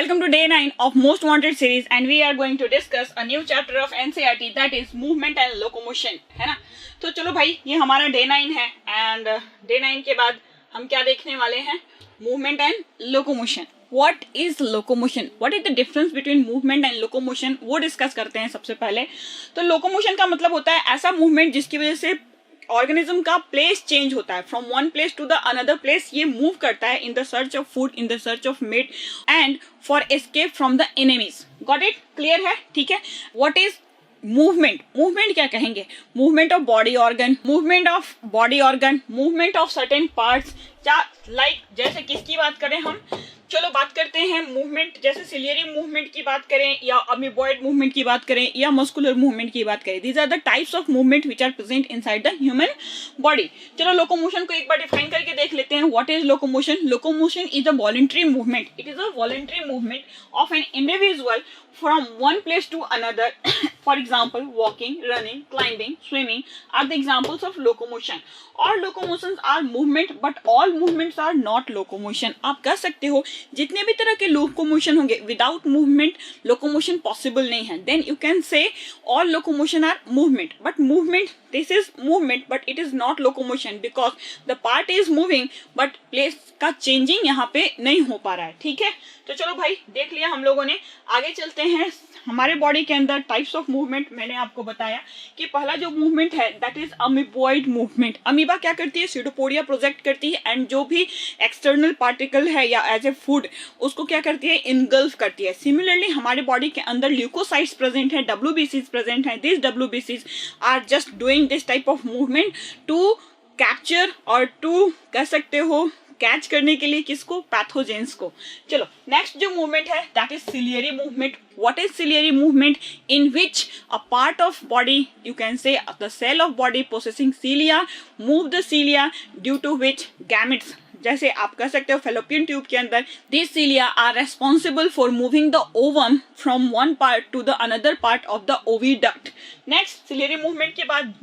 welcome to day 9 of Most Wanted series and we are going to discuss a new chapter of NCERT that is movement and locomotion, है ना। तो चलो भाई, ये हमारा day 9 है एंड डे 9 के बाद हम क्या देखने वाले हैं? Movement and locomotion. What is locomotion? What is the difference between movement and locomotion? वो डिस्कस करते हैं सबसे पहले। तो लोकोमोशन का मतलब होता है ऐसा मूवमेंट जिसकी वजह से ऑर्गेनिज्म का प्लेस चेंज होता है, from one place to the another place. ये मूव करता है in the search of food, in the search of meat and for escape from the enemies. Got it? Clear है? ठीक है। What is movement? मूवमेंट क्या कहेंगे? Movement of body organ, movement of body organ, movement of certain parts. क्या like जैसे किसकी बात करें हम? चलो बात करते हैं मूवमेंट, जैसे सिलियरी मूवमेंट की बात करें या अमीबॉइड मूवमेंट की बात करें या मस्कुलर मूवमेंट की बात करें। These are the types of movement which are present inside the human body. चलो लोकोमोशन को एक बार डिफाइन करके देख लेते हैं। What is locomotion? Locomotion is a voluntary movement. It is a voluntary movement of an individual from one place to another. For example, walking, running, climbing, swimming are the examples of locomotion. All locomotions are movement, but all movements are not locomotion. आप कह सकते हो जितने भी तरह के locomotion होंगे, without movement locomotion possible नहीं है. Then you can say all locomotion are movement. But movement, this is movement, but it is not locomotion because the part is moving, but place का changing यहाँ पे नहीं हो पा रहा है. ठीक है? तो चलो भाई, देख लिया हम लोगों ने। आगे चलते हैं। हमारे बॉडी के अंदर टाइप्स ऑफ मूवमेंट मैंने आपको बताया कि पहला जो मूवमेंट है that is amoeboid movement. Amoeba क्या करती है? सीडोपोडिया प्रोजेक्ट करती है एंड जो भी एक्सटर्नल पार्टिकल है या एज ए फूड उसको क्या करती है? इनगल्फ करती है। सिमिलरली हमारे बॉडी के अंदर ल्यूकोसाइट्स प्रेजेंट है, डब्ल्यूबीसीज प्रेजेंट है। दिस डब्ल्यूबीसीज are just doing this type of movement to capture और टू कह सकते हो कैच करने के लिए किसको? पैथोजेंस को। चलो नेक्स्ट जो मूवमेंट है that is ciliary movement. What is ciliary movement? In which a part of body, you can say the cell of body possessing cilia move the cilia due to which gametes, जैसे आप कह सकते हो fallopian tube के अंदर this cilia are responsible for moving the ovum from one part to the another part of the oviduct. Next ciliary movement के बाद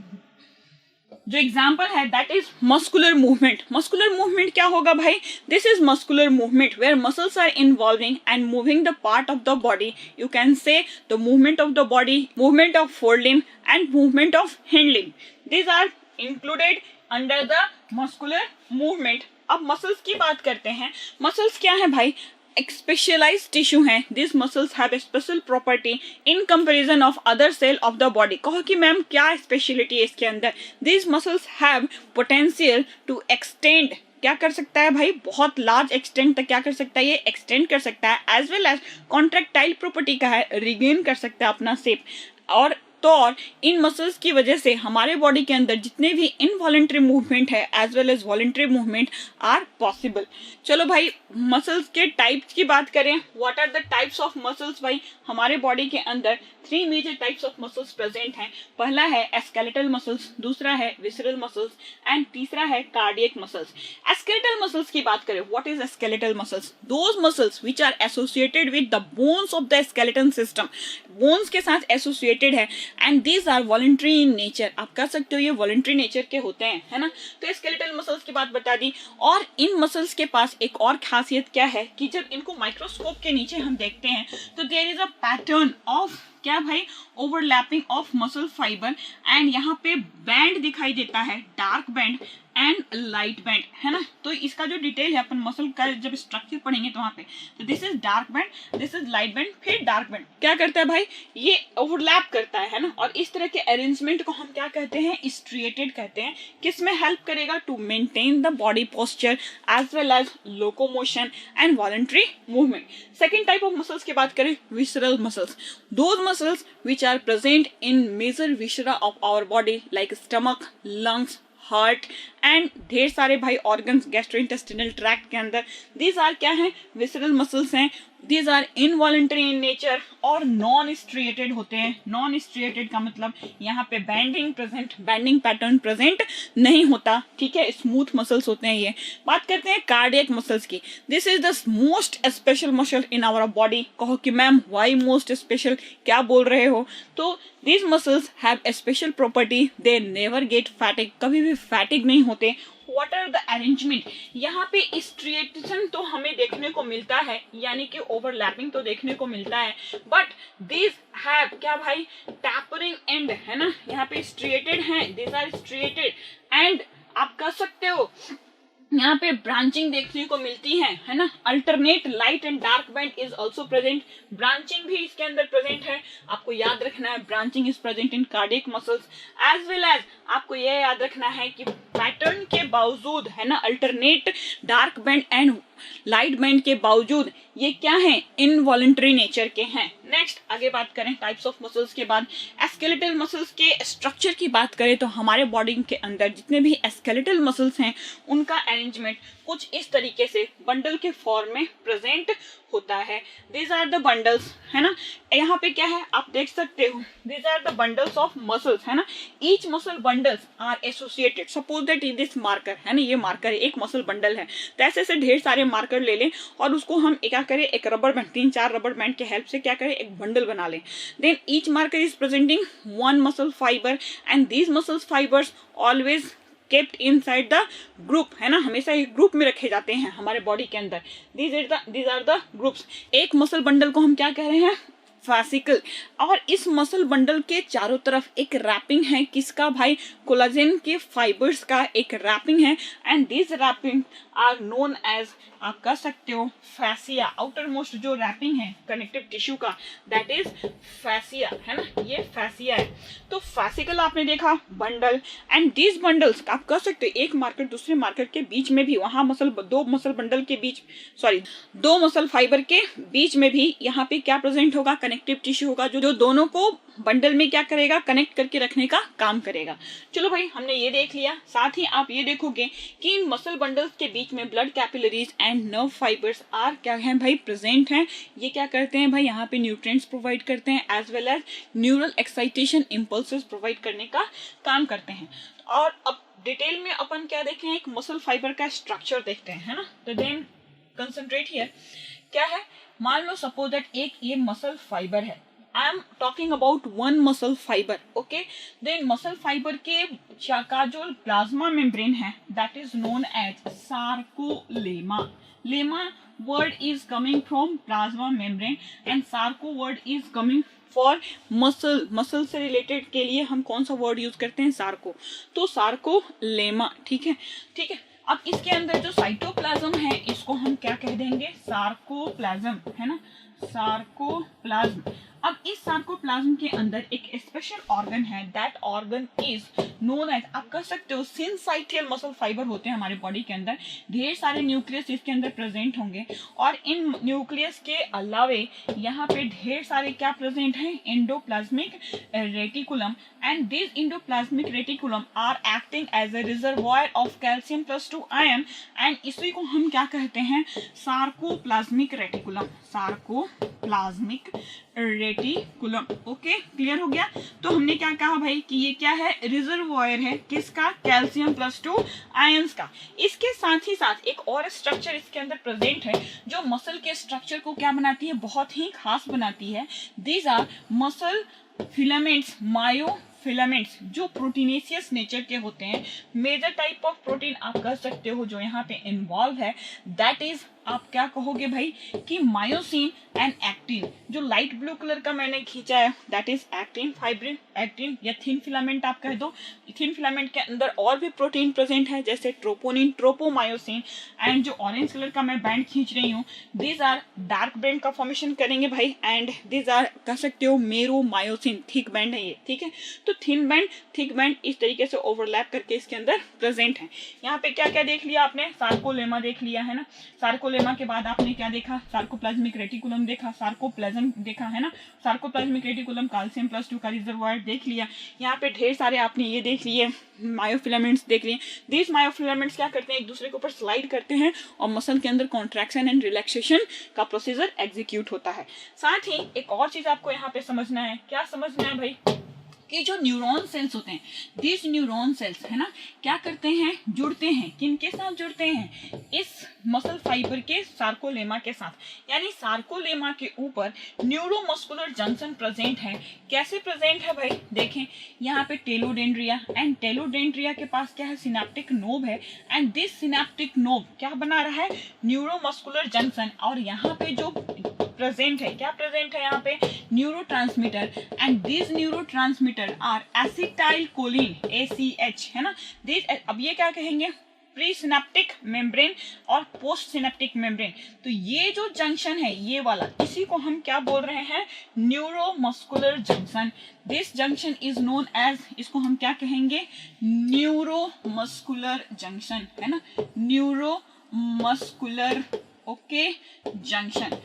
जो एग्जाम्पल है that is muscular movement. Muscular movement क्या होगा भाई? This is muscular movement where muscles are involving and moving the part of the body. You can say the movement of the body, movement of forelimb and movement of hindlimb. These are included under the muscular movement. अब muscles की बात करते हैं। Muscles क्या है भाई? एक specialised tissue है। This muscles have a special property in comparison of other cell of the body. कहो कि मैम क्या स्पेशलिटी है इसके अंदर? This muscles have potential to extend. क्या कर सकता है भाई? बहुत लार्ज एक्सटेंड तक क्या कर सकता है? ये एक्सटेंड कर सकता है। As well as contractile property का है, रिगेन कर सकता है अपना शेप। और तो और इन मसल्स की वजह से हमारे बॉडी के अंदर जितने भी इनवॉलेंट्री मूवमेंट है as well as voluntary movement are possible. चलो भाई, मसल्स के टाइप्स की बात करें। What are the types of muscles? भाई हमारे बॉडी के अंदर 3 major types of muscles present हैं। पहला है स्केलेटल मसल्स, दूसरा है विसरल मसल्स एंड तीसरा है कार्डियक मसल्स। स्केलेटल मसल्स की बात करें, what is skeletal muscles? Those muscles which are associated with the bones of the skeleton system. Bones के साथ एसोसिएटेड है and these are voluntary in nature. आप कह सकते हो ये वॉलंटरी नेचर के होते हैं, है ना। तो स्केलेटल मसल्स की बात बता दी। और इन मसल्स के पास एक और खासियत क्या है कि जब इनको माइक्रोस्कोप के नीचे हम देखते हैं तो there is a pattern of क्या भाई? Overlapping of muscle fiber and यहाँ पे बैंड दिखाई देता है, dark band and light band, है ना। तो इसका जो डिटेल है अपन मसल का जब स्ट्रक्चर पढ़ेंगे तो वहां पे, तो this is dark band, this is light band, फिर डार्क बैंड क्या करता है भाई? ये ओवरलैप करता है ना। और इस तरह के अरेंजमेंट को हम क्या कहते हैं? स्ट्रिएटेड कहते हैं। किस में हेल्प करेगा? To maintain the body posture as well as locomotion and voluntary movement. Second type of muscles की बात करें, visceral muscles. Those muscles which are present in major viscera of our body like stomach, lungs, heart and ढेर सारे भाई organs gastrointestinal tract के अंदर। These are क्या है? विसरल मसल्स हैं। These are involuntary in nature और नॉन स्ट्रिएटेड होते हैं। नॉन स्ट्रिएटेड का मतलब यहाँ पे बैंडिंग पैटर्न प्रेजेंट नहीं होता। ठीक है, स्मूथ मसल्स होते हैं ये। बात करते हैं कार्डियक मसल्स की। This is the most special muscle in our body. कहो कि मैम वाई मोस्ट स्पेशल, क्या बोल रहे हो? तो these muscles have a special property, they never get fatigue, कभी भी फैटिग नहीं होते। व्हाट आर द अरेंजमेंट, यहाँ पे स्ट्रिएशन तो हमें देखने को मिलता है, यानी कि ओवरलैपिंग तो देखने को मिलता है, बट दिस हैव क्या भाई टैपरिंग एंड, है ना, यहाँ पे स्ट्रिएटेड हैं, दिस आर स्ट्रिएटेड एंड आप कह सकते हो यहाँ पे ब्रांचिंग देखने को मिलती है ना। Alternate light and dark band is also present, branching भी इसके अंदर प्रेजेंट है। आपको याद रखना है branching is present in cardiac muscles as well as आपको यह याद रखना है कि पैटर्न के बावजूद, है ना, alternate dark band and light band के बावजूद ये क्या है, इनवॉलंटरी नेचर के हैं। नेक्स्ट आगे बात करें टाइप्स ऑफ मसल्स के बाद स्केलेटल मसल्स के स्ट्रक्चर की बात करें तो हमारे बॉडी के अंदर जितने भी स्केलेटल मसल्स हैं उनका अरेंजमेंट कुछ इस तरीके से बंडल के फॉर्म में प्रेजेंट होता है। दिस आर द बंडल्स, है ना, यहाँ पे क्या है आप देख सकते हो, this are the bundles of muscles, है ना। Each muscle bundles are associated, suppose that is this marker, है ना, ये मार्कर है, एक मसल बंडल है, तो ऐसे ऐसे ढेर सारे मार्कर ले लें और उसको हम क्या करें, एक रबर बैंड, 3-4 रबर बैंड के हेल्प से क्या करें, एक बंडल बना लें। Then each marker is presenting one muscle fiber and these muscle fibers always kept inside the group, है ना, हमेशा एक ग्रुप में रखे जाते हैं हमारे बॉडी के अंदर। These are the groups. एक मसल बंडल को हम क्या कह रहे हैं, फासिकल, और इस मसल बंडल के चारों तरफ एक रैपिंग है, किसका भाई, कोलाजन के फाइबर्स का एक रैपिंग है and this wrapping are known as, आप कह सकते हो फैसिया। आउटर मोस्ट जो रैपिंग है कनेक्टिव टिश्यू का दैट इज फैसिया, है ना, ये फैसिया है। तो फैसिकल आपने देखा बंडल एंड दिस बंडल्स आप कह सकते हो एक मार्कर दूसरे मार्कर के बीच में भी, वहां दो मसल बंडल के बीच, सॉरी, दो मसल फाइबर के बीच में भी यहाँ पे क्या प्रेजेंट होगा, कनेक्टिव टिश्यू होगा जो दोनों को बंडल में क्या करेगा, कनेक्ट करके रखने का काम करेगा। चलो भाई हमने ये देख लिया। साथ ही आप ये देखोगे कि इन मसल बंडल्स के बीच में blood capillaries and nerve fibers are क्या है भाई, प्रेजेंट हैं। ये क्या करते हैं भाई, यहाँ पे न्यूट्रिएंट्स प्रोवाइड करते हैं as well as neural excitation impulses provide करने का काम करते हैं। और अब डिटेल में अपन क्या देखें, एक मसल फाइबर का स्ट्रक्चर देखते हैं, है ना। तो देन कंसंट्रेट हियर, क्या है, मान लो सपोज दैट एक ये मसल फाइबर है, I am talking about one muscle fiber, okay. Then muscle fiber के का जो प्लाज्मा मेम्ब्रेन है that is known as sarcolemma. Lemma word is coming from plasma membrane and sarco word is coming for muscle से related के लिए हम कौन सा वर्ड यूज करते हैं, सार्को, तो सार्कोलेमा, ठीक है, ठीक है। अब इसके अंदर जो साइटोप्लाज्म है इसको हम क्या कह देंगे, सार्कोप्लाज्म, है ना, सार्कोप्लाज्म। अब इस सार्कोप्लाज्म के अंदर एक स्पेशल ऑर्गन है, that organ is known as, आप कह सकते हो सिनसाइटियल मसल फाइबर होते हैं हमारे बॉडी के अंदर, ढेर सारे न्यूक्लियस इसके अंदर प्रेजेंट होंगे और इन न्यूक्लियस के अलावे यहाँ पे ढेर सारे क्या प्रेजेंट हैं, endoplasmic reticulum and this endoplasmic reticulum are acting as a reservoir of calcium +2 ion एंड इसी को हम क्या कहते हैं, sarcoplasmic reticulum, sarcoplasmic reticulum. Okay, clear हो गया। तो हमने क्या कहा भाई कि ये क्या है, रिजर्वॉयर है, किसका, कैल्शियम +2 आयंस का। इसके साथ ही साथ एक और स्ट्रक्चर इसके अंदर प्रेजेंट है जो मसल के स्ट्रक्चर को क्या बनाती है, बहुत ही खास बनाती है। These are muscle filaments, myofilaments, जो प्रोटीनेशियस नेचर के होते हैं। मेजर टाइप ऑफ प्रोटीन आप कह सकते हो जो यहाँ पे इन्वॉल्व है दैट इज, आप क्या कहोगे भाई कि मायोसिन एंड एक्टिन। जो लाइट ब्लू कलर का मैंने खींचा है that is actin, fibrin actin या थिन फिलामेंट आप कह दो। थिन फिलामेंट के अंदर और भी प्रोटीन प्रेजेंट है जैसे ट्रोपोनिन, ट्रोपोमायोसिन एंड जो ऑरेंज कलर का मैं बैंड खींच रही हूँ दीज आर डार्क बैंड का फॉर्मेशन करेंगे भाई एंड दीज आर कह सकते हो मेरोमायोसिन, थिक बैंड है ये, ठीक है। तो थिन बैंड, थिक बैंड इस तरीके से ओवरलैप करके इसके अंदर प्रेजेंट है। यहाँ पे क्या क्या देख लिया आपने, सार्कोलेमा देख लिया, है ना। सार्कोलेमा के बाद आपने क्या देखा, सार्कोप्लाज्मिक रेटिकुलम देखा, सार्कोप्लाज्म देखा, है ना। सार्कोप्लाज्मिक रेटिकुलम कैल्शियम +2 का रिजर्वॉयर देख लिया। यहाँ पे ढेर सारे आपने ये देख लिए मायोफिलामेंट्स देख लिए। दिस मायोफिलामेंट्स क्या करते हैं, एक दूसरे के ऊपर स्लाइड करते हैं और मसल के अंदर कॉन्ट्रैक्शन एंड रिलैक्सेशन का प्रोसीजर एग्जीक्यूट होता है। साथ ही एक और चीज आपको यहाँ पे समझना है, क्या समझना है भाई कि जो न्यूरॉन सेल्स होते हैं, दिस न्यूरॉन सेल्स है ना, क्या करते हैं, जुड़ते हैं, किन के साथ जुड़ते हैं, इस मसल फाइबर के सार्कोलेमा के साथ, यानी सार्कोलेमा के ऊपर न्यूरोमस्कुलर जंक्शन प्रेजेंट है। कैसे प्रेजेंट है भाई, देखें यहाँ पे टेलोडेंड्रिया, एंड टेलोडेंड्रिया के पास क्या है, सिनेप्टिक नोब है, एंड दिस सिनेप्टिक नोब क्या बना रहा है, न्यूरोमस्कुलर जंक्शन, और यहाँ पे जो प्रेजेंट है, क्या प्रेजेंट है यहाँ पे, neurotransmitter, and this neurotransmitter are acetylcholine, ACH है ना, दिस, अब ये क्या कहेंगे, प्री सिनेप्टिक मेम्ब्रेन और पोस्ट सिनेप्टिक मेम्ब्रेन। तो ये जो जंक्शन है, ये वाला, इसी को हम क्या बोल रहे हैं, neuromuscular junction. This junction is known as, इसको हम क्या कहेंगे, न्यूरोमस्कुलर जंक्शन है ना, न्यूरोमस्कुलर ओके जंक्शन।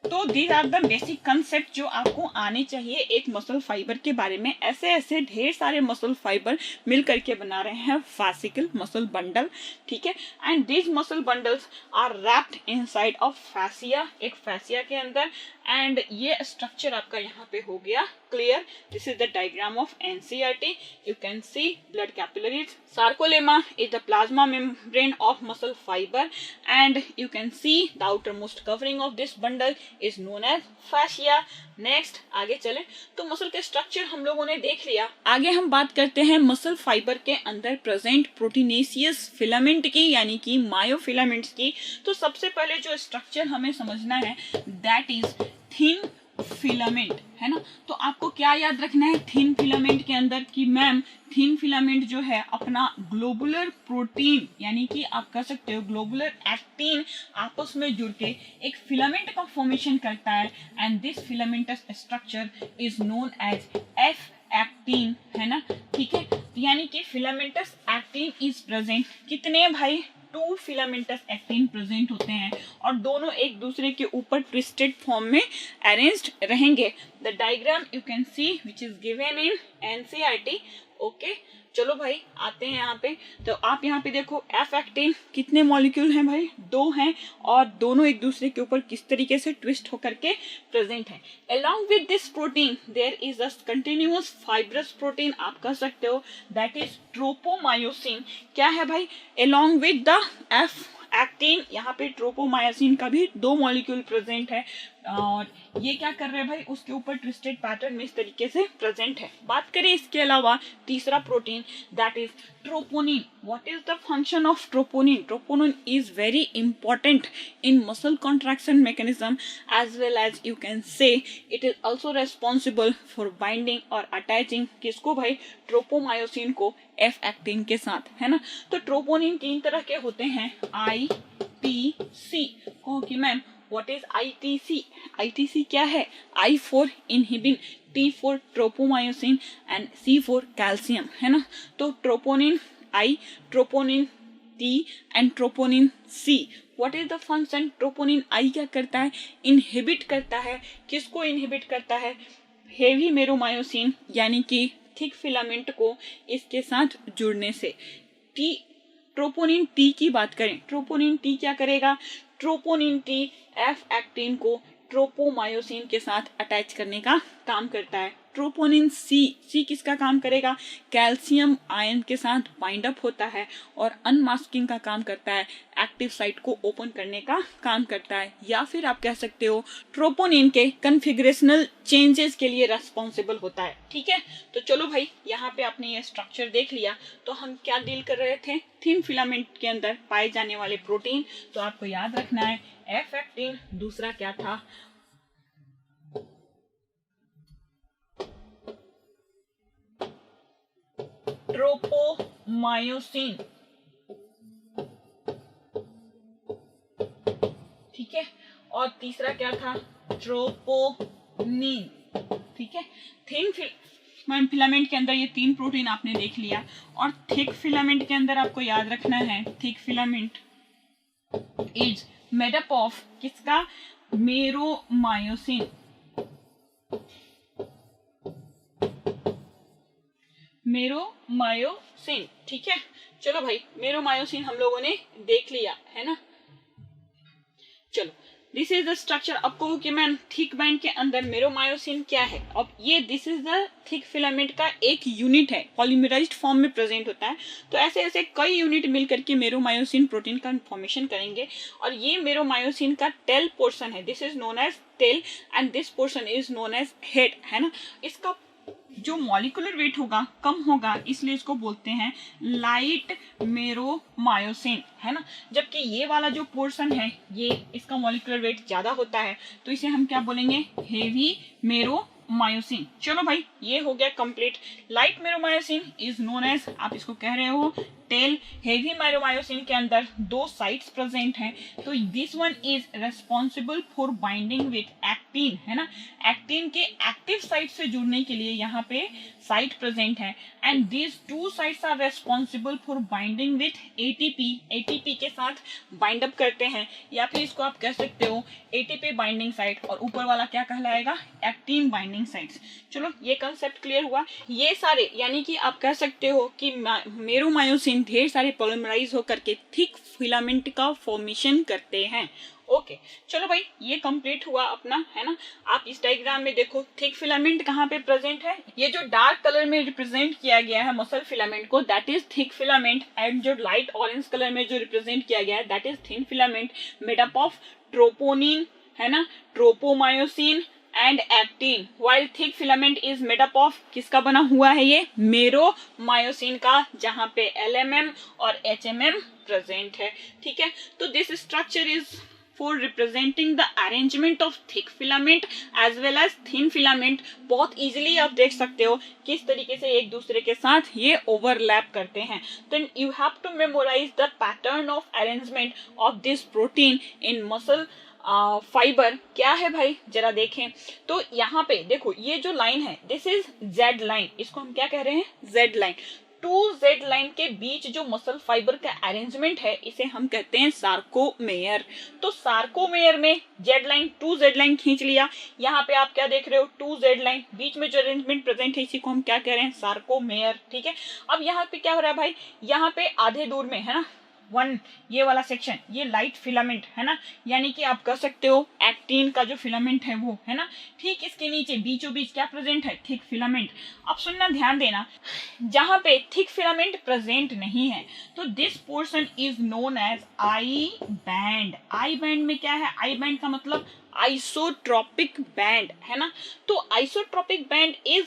तो these are the basic concept जो आपको आने चाहिए एक मसल फाइबर के बारे में। ऐसे ऐसे ढेर सारे मसल फाइबर मिल करके बना रहे हैं फासिकल मसल बंडल, ठीक है, and these muscle bundles are wrapped inside of fascia, एक फैसिया के अंदर, एंड ये स्ट्रक्चर आपका यहाँ पे हो गया clear. This is the diagram of NCERT। You can C blood capillaries, sarcolemma is the plasma membrane of muscle fiber, and you can see the outermost covering of this bundle is known as fascia. Next आगे चले, तो muscle के structure हम लोगों ने देख लिया। आगे हम बात करते हैं मसल फाइबर के अंदर प्रेजेंट प्रोटीनेशियस फिलामेंट की, यानी कि मायोफिलामेंट्स की। तो सबसे पहले जो स्ट्रक्चर हमें समझना है दैट इज थिन फिलामेंट है ना। तो आपको क्या याद रखना है थिन फिलामेंट के अंदर, कि मैम थिन फिलामेंट जो है अपना ग्लोबुलर प्रोटीन, यानी कि आप कह सकते हो ग्लोबुलर एक्टिन आपस में जुड़ के एक फिलामेंट का फॉर्मेशन करता है, and this filamentous structure is known as F actin है ना, ठीक है। यानी कि फिलामेंटस एक्टिन इज प्रेजेंट, कितने भाई, 2 फिलामेंटस एक्टिन प्रेजेंट होते हैं, और दोनों एक दूसरे के ऊपर ट्विस्टेड फॉर्म में अरेंज्ड रहेंगे। The diagram you can C which is given in NCERT। Okay चलो भाई आते हैं यहाँ पे। तो आप यहाँ पे देखो एफ एक्टिन कितने मॉलिक्यूल हैं भाई, 2 हैं, और दोनों एक दूसरे के ऊपर किस तरीके से ट्विस्ट होकर के प्रेजेंट है। Along with this protein there is a continuous fibrous protein, आप कह सकते हो, that is ट्रोपोमायोसिन। क्या है भाई, along with the F actin, यहाँ पे ट्रोपोमायोसिन का भी 2 मॉलिक्यूल प्रेजेंट है, और ये क्या कर रहे हैं भाई, उसके ऊपर ट्विस्टेड पैटर्न में इस तरीके से प्रेजेंट है। बात करें इसके अलावा तीसरा protein that is troponin. What is the function of troponin? Troponin is very important in muscle contraction mechanism as well as you can say it is also responsible for binding और attaching किसको भाई, tropomyosin को F actin के साथ है ना। तो troponin 3 तरह के होते हैं, ITC को कि ma'am what is ITC? ITC क्या है, I for inhibin, T for tropomyosin and C for calcium है ना। तो troponin I, troponin T and troponin C। What is the function? Troponin I क्या करता है, इनहिबिट करता है, किसको इनहिबिट करता है, हेवी मेरोमायोसिन यानी कि थिक फिलामेंट को इसके साथ जुड़ने से। ट्रोपोनिन T की बात करें, ट्रोपोनिन T क्या करेगा, ट्रोपोनिन T एफ एक्टिन को ट्रोपोमायोसिन के साथ अटैच करने का काम करता है। ट्रोपोनिन C किसका काम करेगा, कैल्शियम आयन के साथ बाइंड अप होता है और अनमास्किंग का काम करता है, एक्टिव साइट को ओपन करने का काम करता है, या फिर आप कह सकते हो ट्रोपोनिन के कन्फिगरेशनल चेंजेस के लिए रेस्पॉन्सिबल होता है। ठीक है, तो चलो भाई यहाँ पे आपने ये स्ट्रक्चर देख लिया। तो हम क्या डील कर रहे थे, थिन फिलामेंट के अंदर पाए जाने वाले प्रोटीन। तो आपको याद रखना है एफ एक्टिन, दूसरा क्या था, ट्रोपोमायोसिन। ठीक है, और तीसरा क्या था, ट्रोपोनिन। ठीक है, थिन फिलामेंट के अंदर ये 3 प्रोटीन आपने देख लिया। और थिक फिलामेंट के अंदर आपको याद रखना है, thick filament is made up of किसका, मेरोमायोसिन। मेरोमायोसिन। ठीक है, चलो भाई मेरोमायोसिन हम लोगों ने देख लिया है ना। चलो दिस इज द स्ट्रक्चर। अब कहो कि मैम थिक बैंड के अंदर मेरोमायोसिन क्या है, अब ये this is the thick filament का एक यूनिट है, पॉलीमराइज्ड फॉर्म में प्रेजेंट होता है। तो ऐसे ऐसे कई यूनिट मिलकर के मेरोमायोसिन प्रोटीन का फॉर्मेशन करेंगे, और ये मेरोमायोसिन का टेल पोर्शन है, this is known as tail and this portion is known as head, है ना। इसका जो मॉलिक्यूलर वेट होगा कम होगा, इसलिए इसको बोलते हैं लाइट मेरोमायोसिन, है ना। जबकि ये वाला जो पोर्शन है ये इसका मॉलिक्यूलर वेट ज्यादा होता है, तो इसे हम क्या बोलेंगे, हेवी मेरोमायोसिन। चलो भाई ये हो गया complete. Light meromyosin is known as, आप इसको कह रहे हो टेल। हेवी मेरोमायोसिन के अंदर दो साइट्स प्रेजेंट हैं, तो this one is responsible for binding with actin, है ना। एक्टिन के एक्टिव साइट से जुड़ने के लिए यहाँ पे साइट प्रेजेंट है, and these two sites are responsible for binding with ATP, ATP के साथ बाइंड अप करते हैं, या फिर इसको आप कह सकते हो एटीपी बाइंडिंग साइट, और ऊपर वाला क्या कहलाएगा, एक्टिन बाइंडिंग साइट्स। चलो ये कंसेप्ट क्लियर हुआ। ये सारे यानी कि आप कह सकते हो कि मेरोमायोसिन ढेर सारे पॉलीमराइज होकर के थिक फिलामेंट का फॉर्मेशन करते हैं। ओके चलो भाई ये कंप्लीट हुआ अपना, है ना। आप इस डायग्राम में देखो थिक फिलामेंट कहाँ पे प्रेजेंट है, ये जो डार्क कलर में रिप्रेजेंट किया गया है मसल फिलामेंट को, that is thick filament, and जो लाइट ऑरेंज कलर में जो रिप्रेजेंट किया गया है that is thin filament made up of troponin, है ना, tropomyosin and actin, while thick filament is made up of, किसका बना हुआ है ये, मेरोमायोसिन का, जहां पे LMM और HMM प्रेजेंट है, ठीक है। तो this structure is for representing the arrangement of thick filament as well as thin filament। बहुत easily आप देख सकते हो किस तरीके से एक दूसरे के साथ ये overlap करते हैं। Then you have to memorize the pattern of arrangement of this protein in muscle fibre. क्या है भाई जरा देखें, तो यहाँ पे देखो ये जो लाइन है दिस इज जेड लाइन, इसको हम क्या कह रहे हैं, Z line. To Z line के बीच जो मसल फाइबर का अरेंजमेंट है इसे हम कहते हैं सार्कोमेयर। तो सार्कोमेयर में Z line to Z line खींच लिया, यहाँ पे आप क्या देख रहे हो, टू जेड लाइन, बीच में जो अरेंजमेंट प्रेजेंट है इसी को हम क्या कह रहे हैं, सार्कोमेयर, ठीक है। अब यहाँ पे क्या हो रहा है भाई, यहाँ पे आधे दूर में, है ना, वन ये वाला सेक्शन ये लाइट फिलामेंट, है ना, यानी कि आप कह सकते हो एक्टिन का जो फिलामेंट है वो, है ना। ठीक इसके नीचे बीचों बीच क्या प्रेजेंट है, थिक फिलामेंट। अब सुनना ध्यान देना, जहां पे थिक फिलामेंट प्रेजेंट नहीं है तो this portion is known as I band. I band में क्या है, आई बैंड का मतलब आइसोट्रोपिक बैंड, है ना। तो isotropic band is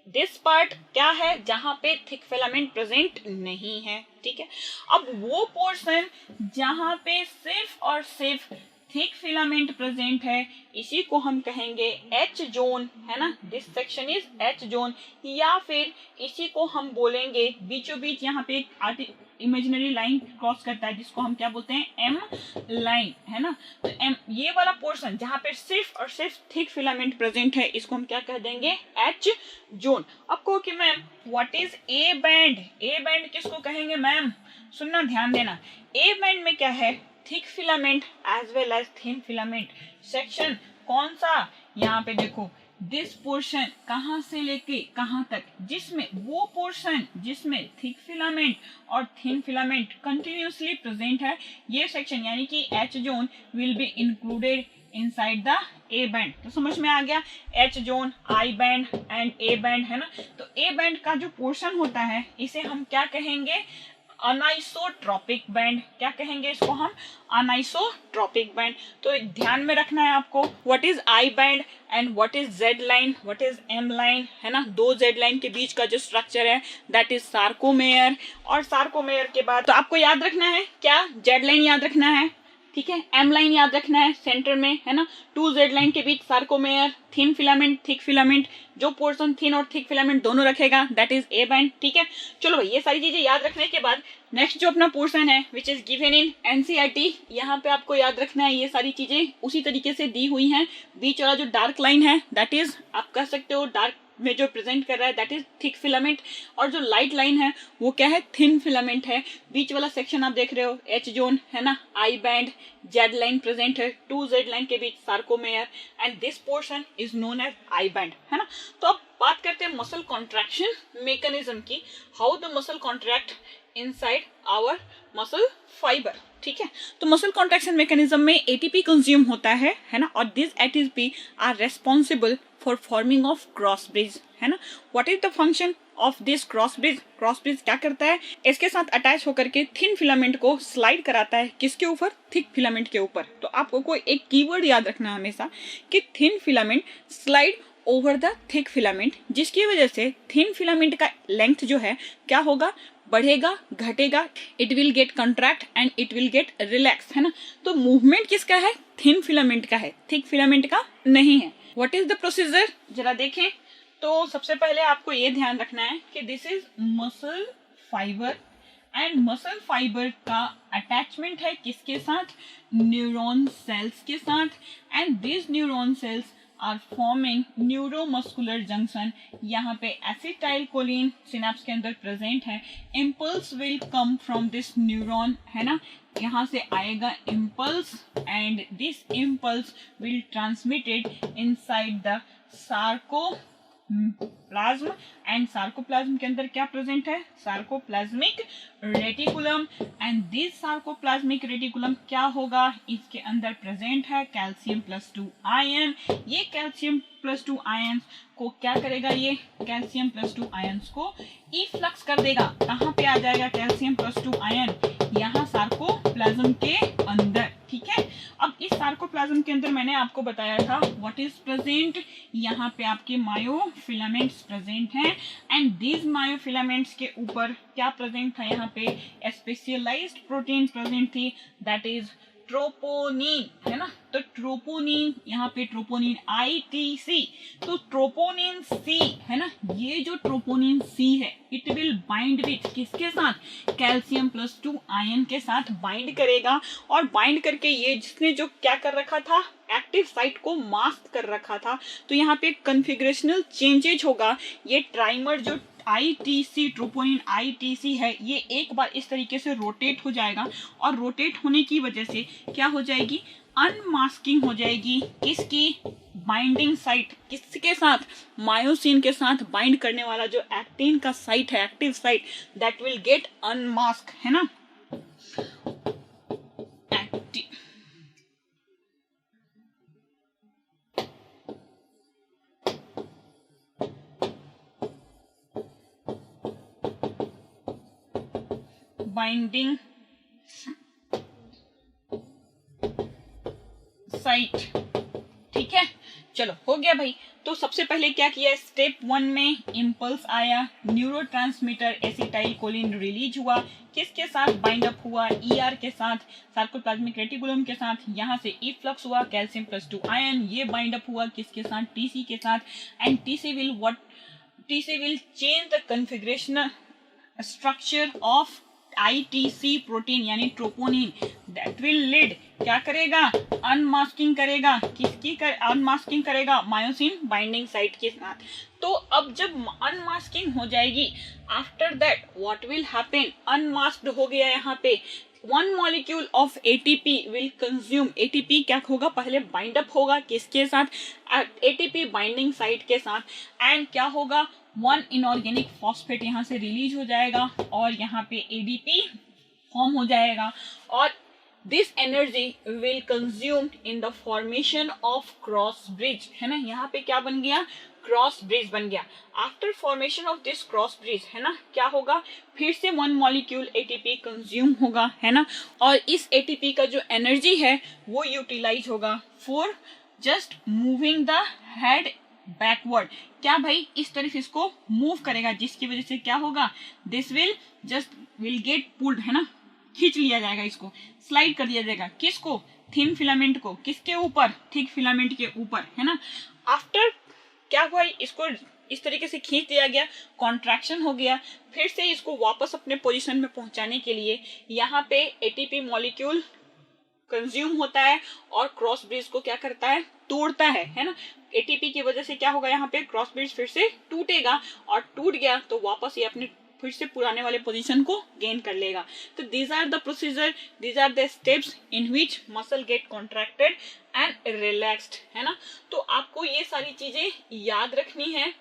this part क्या है जहां पे थिक फिलामेंट प्रेजेंट नहीं है, ठीक है। अब वो पोर्शन जहां पे सिर्फ और सिर्फ थिक फिलामेंट प्रेजेंट है इसी को हम कहेंगे एच जोन, है ना, this section is H zone, या फिर इसी को हम बोलेंगे बीचों बीच यहाँ पे एक इमेजिनरी लाइन क्रॉस करता है जिसको हम क्या बोलते हैं, एम लाइन, है ना। तो एम ये वाला पोर्शन जहां पे सिर्फ और सिर्फ थिक फिलामेंट प्रेजेंट है इसको हम क्या कह देंगे, एच जोन। अब कहो कि ma'am what is A band, A band किसको कहेंगे मैम, सुनना ध्यान देना, ए बैंड में क्या है, thick filament as well as thin filament section. कौन सा, यहाँ पे देखो दिस पोर्शन कहाँ से लेके कहाँ तक, जिसमें वो पोर्शन जिसमें थिक फिलामेंट और थिन फिलामेंट कंटिन्यूसली प्रेजेंट है, ये सेक्शन यानी कि H zone will be included inside the A band. तो समझ में आ गया, H zone, I band and A band, है ना। तो ए बैंड का जो पोर्शन होता है इसे हम क्या कहेंगे, अनाइसोट्रॉपिक बैंड। क्या कहेंगे इसको हम, अनाइसोट्रॉपिक बैंड। तो ध्यान में रखना है आपको, what is I band and what is Z line, what is M line, है ना। दो जेड लाइन के बीच का जो स्ट्रक्चर है दैट इज सार्कोमेयर, और सार्कोमेयर के बाद तो आपको याद रखना है क्या, जेड लाइन याद रखना है, ठीक है, एम लाइन याद रखना है सेंटर में, है ना, टू जेड लाइन के बीच sarcomere, thin filament, thick filament, जो पोर्शन थिन और थिक फिलामेंट दोनों रखेगा दैट इज ए बैंड, ठीक है। चलो भाई ये सारी चीजें याद रखने के बाद नेक्स्ट जो अपना पोर्शन है which is given in NCERT, यहाँ पे आपको याद रखना है ये सारी चीजें उसी तरीके से दी हुई हैं। बीच वाला जो डार्क लाइन है दैट इज आप कह सकते हो डार्क में जो प्रेजेंट कर रहा है दैट इज थिक फिलामेंट, और जो लाइट लाइन है वो क्या है, थिन फिलामेंट है। बीच वाला सेक्शन आप देख रहे हो एच जोन, है ना, I band, Z line present है, टू जेड लाइन के बीच sarcomere, and this portion is known as I band, है ना। तो अब बात करते हैं मसल कॉन्ट्रैक्शन मैकेनिज्म की, how the muscle contract inside our muscle fibre, ठीक है। तो मसल कॉन्ट्रैक्शन मैकेनिज्म में एटीपी कंज्यूम होता है ना, और this ATP are responsible for forming of cross bridge, है ना। What is the function of this cross bridge? Cross bridge क्या करता है, इसके साथ अटैच होकर के थिन फिलामेंट को स्लाइड कराता है, किसके ऊपर? थिक फिलामेंट के ऊपर। तो आपको कोई एक कीवर्ड याद रखना हमेशा कि thin filament slide over the thick filament, जिसकी वजह से थिन फिलामेंट का लेंथ जो है क्या होगा, बढ़ेगा, घटेगा, it will get contract and it will get relax, है ना। तो मूवमेंट किसका है? थिन फिलामेंट का है, थिक फिलामेंट का नहीं है। व्हाट इज द प्रोसीजर, जरा देखें। तो सबसे पहले आपको ये ध्यान रखना है कि this is muscle fiber, and muscle fiber का अटैचमेंट है किसके साथ? न्यूरॉन सेल्स के साथ, and this neuron cells are forming neuromuscular junction. यहाँ पे एसिटाइल कोलिन सिनेप्स के अंदर प्रेजेंट है। Impulse will come from this neuron, है ना, यहाँ से आएगा impulse, and this impulse will transmitted inside the sarcoplasm, and sarcoplasm के अंदर क्या प्रेजेंट है? Sarcoplasmic reticulum, and this sarcoplasmic reticulum क्या होगा? इसके अंदर प्रेजेंट है कैल्शियम +2 आयन। ये कैल्शियम +2 आयन को क्या करेगा? ये कैल्शियम +2 आयन्स को इफ्लक्स कर देगा। कहाँ पे आ जाएगा कैल्शियम +2 आयन? यहाँ सार्कोप्लाज्म के अंदर, ठीक है। अब इस सार्कोप्लाज्म के अंदर मैंने आपको बताया था व्हाट इज प्रेजेंट, यहाँ पे आपके मायोफिलामेंट्स प्रेजेंट हैं, एंड दीज मायोफिलामेंट्स के ऊपर क्या प्रेजेंट था? यहाँ पे स्पेशलाइज्ड प्रोटीन प्रेजेंट थी, दैट इज ट्रोपोनिन, है ना। तो ट्रोपोनिन, यहाँ पे ट्रोपोनिन ITC, तो ट्रोपोनिन C, है ना, ये जो ट्रोपोनिन C है इट विल बाइंड विथ किसके साथ? कैल्शियम +2 आयन के साथ बाइंड करेगा, और बाइंड करके ये जिसने जो क्या कर रखा था, एक्टिव साइट को मास्क कर रखा था, तो यहाँ पे कन्फिग्रेशनल चेंजेज होगा। ये ट्राइमर जो ITC ट्रोपोनिन ITC है, ये एक बार इस तरीके से रोटेट हो जाएगा, और रोटेट होने की वजह से क्या हो जाएगी? अनमास्किंग हो जाएगी। किसकी? बाइंडिंग साइट, किसके साथ? मायोसिन के साथ बाइंड करने वाला जो एक्टिन का साइट है, active site, that will get unmask, है ना। बाइंडिंग साइट, ठीक है। चलो हो गया भाई। तो सबसे पहले क्या किया? स्टेप 1 में इम्पल्स आया, न्यूरोट्रांसमीटर एसिटाइल कोलिन रिलीज हुआ, किसके साथ बाइंड अप हुआ? ER के साथ, सार्कोप्लाज्मिक रेटिकुलम के साथ। यहाँ से इफ्लक्स हुआ कैल्शियम +2 आयन, ये बाइंड अप हुआ किसके साथ? TC के साथ, and TC will change the configurational structure of ITC protein यानी ट्रोपोनिन, दैट विल लीड, क्या करेगा? अनमास्किंग करेगा, किसकी अनमास्किंग करेगा? मायोसिन बाइंडिंग साइट के साथ। तो अब जब अनमास्किंग हो जाएगी, after that what will happen? Unmasked हो गया यहाँ पे, 1 molecule of ATP will consume. ATP क्या होगा? पहले बाइंड अप होगा किसके साथ? ATP बाइंडिंग साइट के साथ, एंड क्या होगा? 1 इनऑर्गेनिक फॉस्फेट यहाँ से रिलीज हो जाएगा, और यहाँ पे ADP फॉर्म हो जाएगा, और this energy will consumed in the formation of cross bridge, है ना। यहाँ पे क्या बन गया? क्रॉस ब्रिज बन गया। After formation of this cross bridge, है ना, क्या होगा? फिर से 1 मॉलिक्यूल ATP कंज्यूम होगा, है ना, और इस ATP का जो एनर्जी है वो यूटिलाइज होगा for just moving the head backward. क्या भाई? इस तरफ इसको मूव करेगा, जिसकी वजह से क्या होगा? दिस विल गेट पुल्ड, है ना, खींच लिया जाएगा, इसको स्लाइड कर दिया जाएगा। किसको? थिन फिलामेंट को। किसके ऊपर? थिक फिलामेंट के ऊपर, है ना। आफ्टर क्या हुआ? इसको इस तरीके से खींच दिया गया, कॉन्ट्रैक्शन हो गया, फिर से इसको वापस अपने पोजीशन में पहुंचाने के लिए यहाँ पे ATP मॉलिक्यूल कंज्यूम होता है, और क्रॉस ब्रिज को क्या करता है? तोड़ता है ना। ATP की वजह से क्या होगा? यहाँ पे क्रॉस ब्रिज फिर से टूटेगा, और टूट गया तो वापस ये अपने फिर से पुराने वाले पोजीशन को गेन कर लेगा। तो these are the procedure, these are the steps in which muscle get contracted and relaxed, है ना। तो आपको ये सारी चीजें याद रखनी है।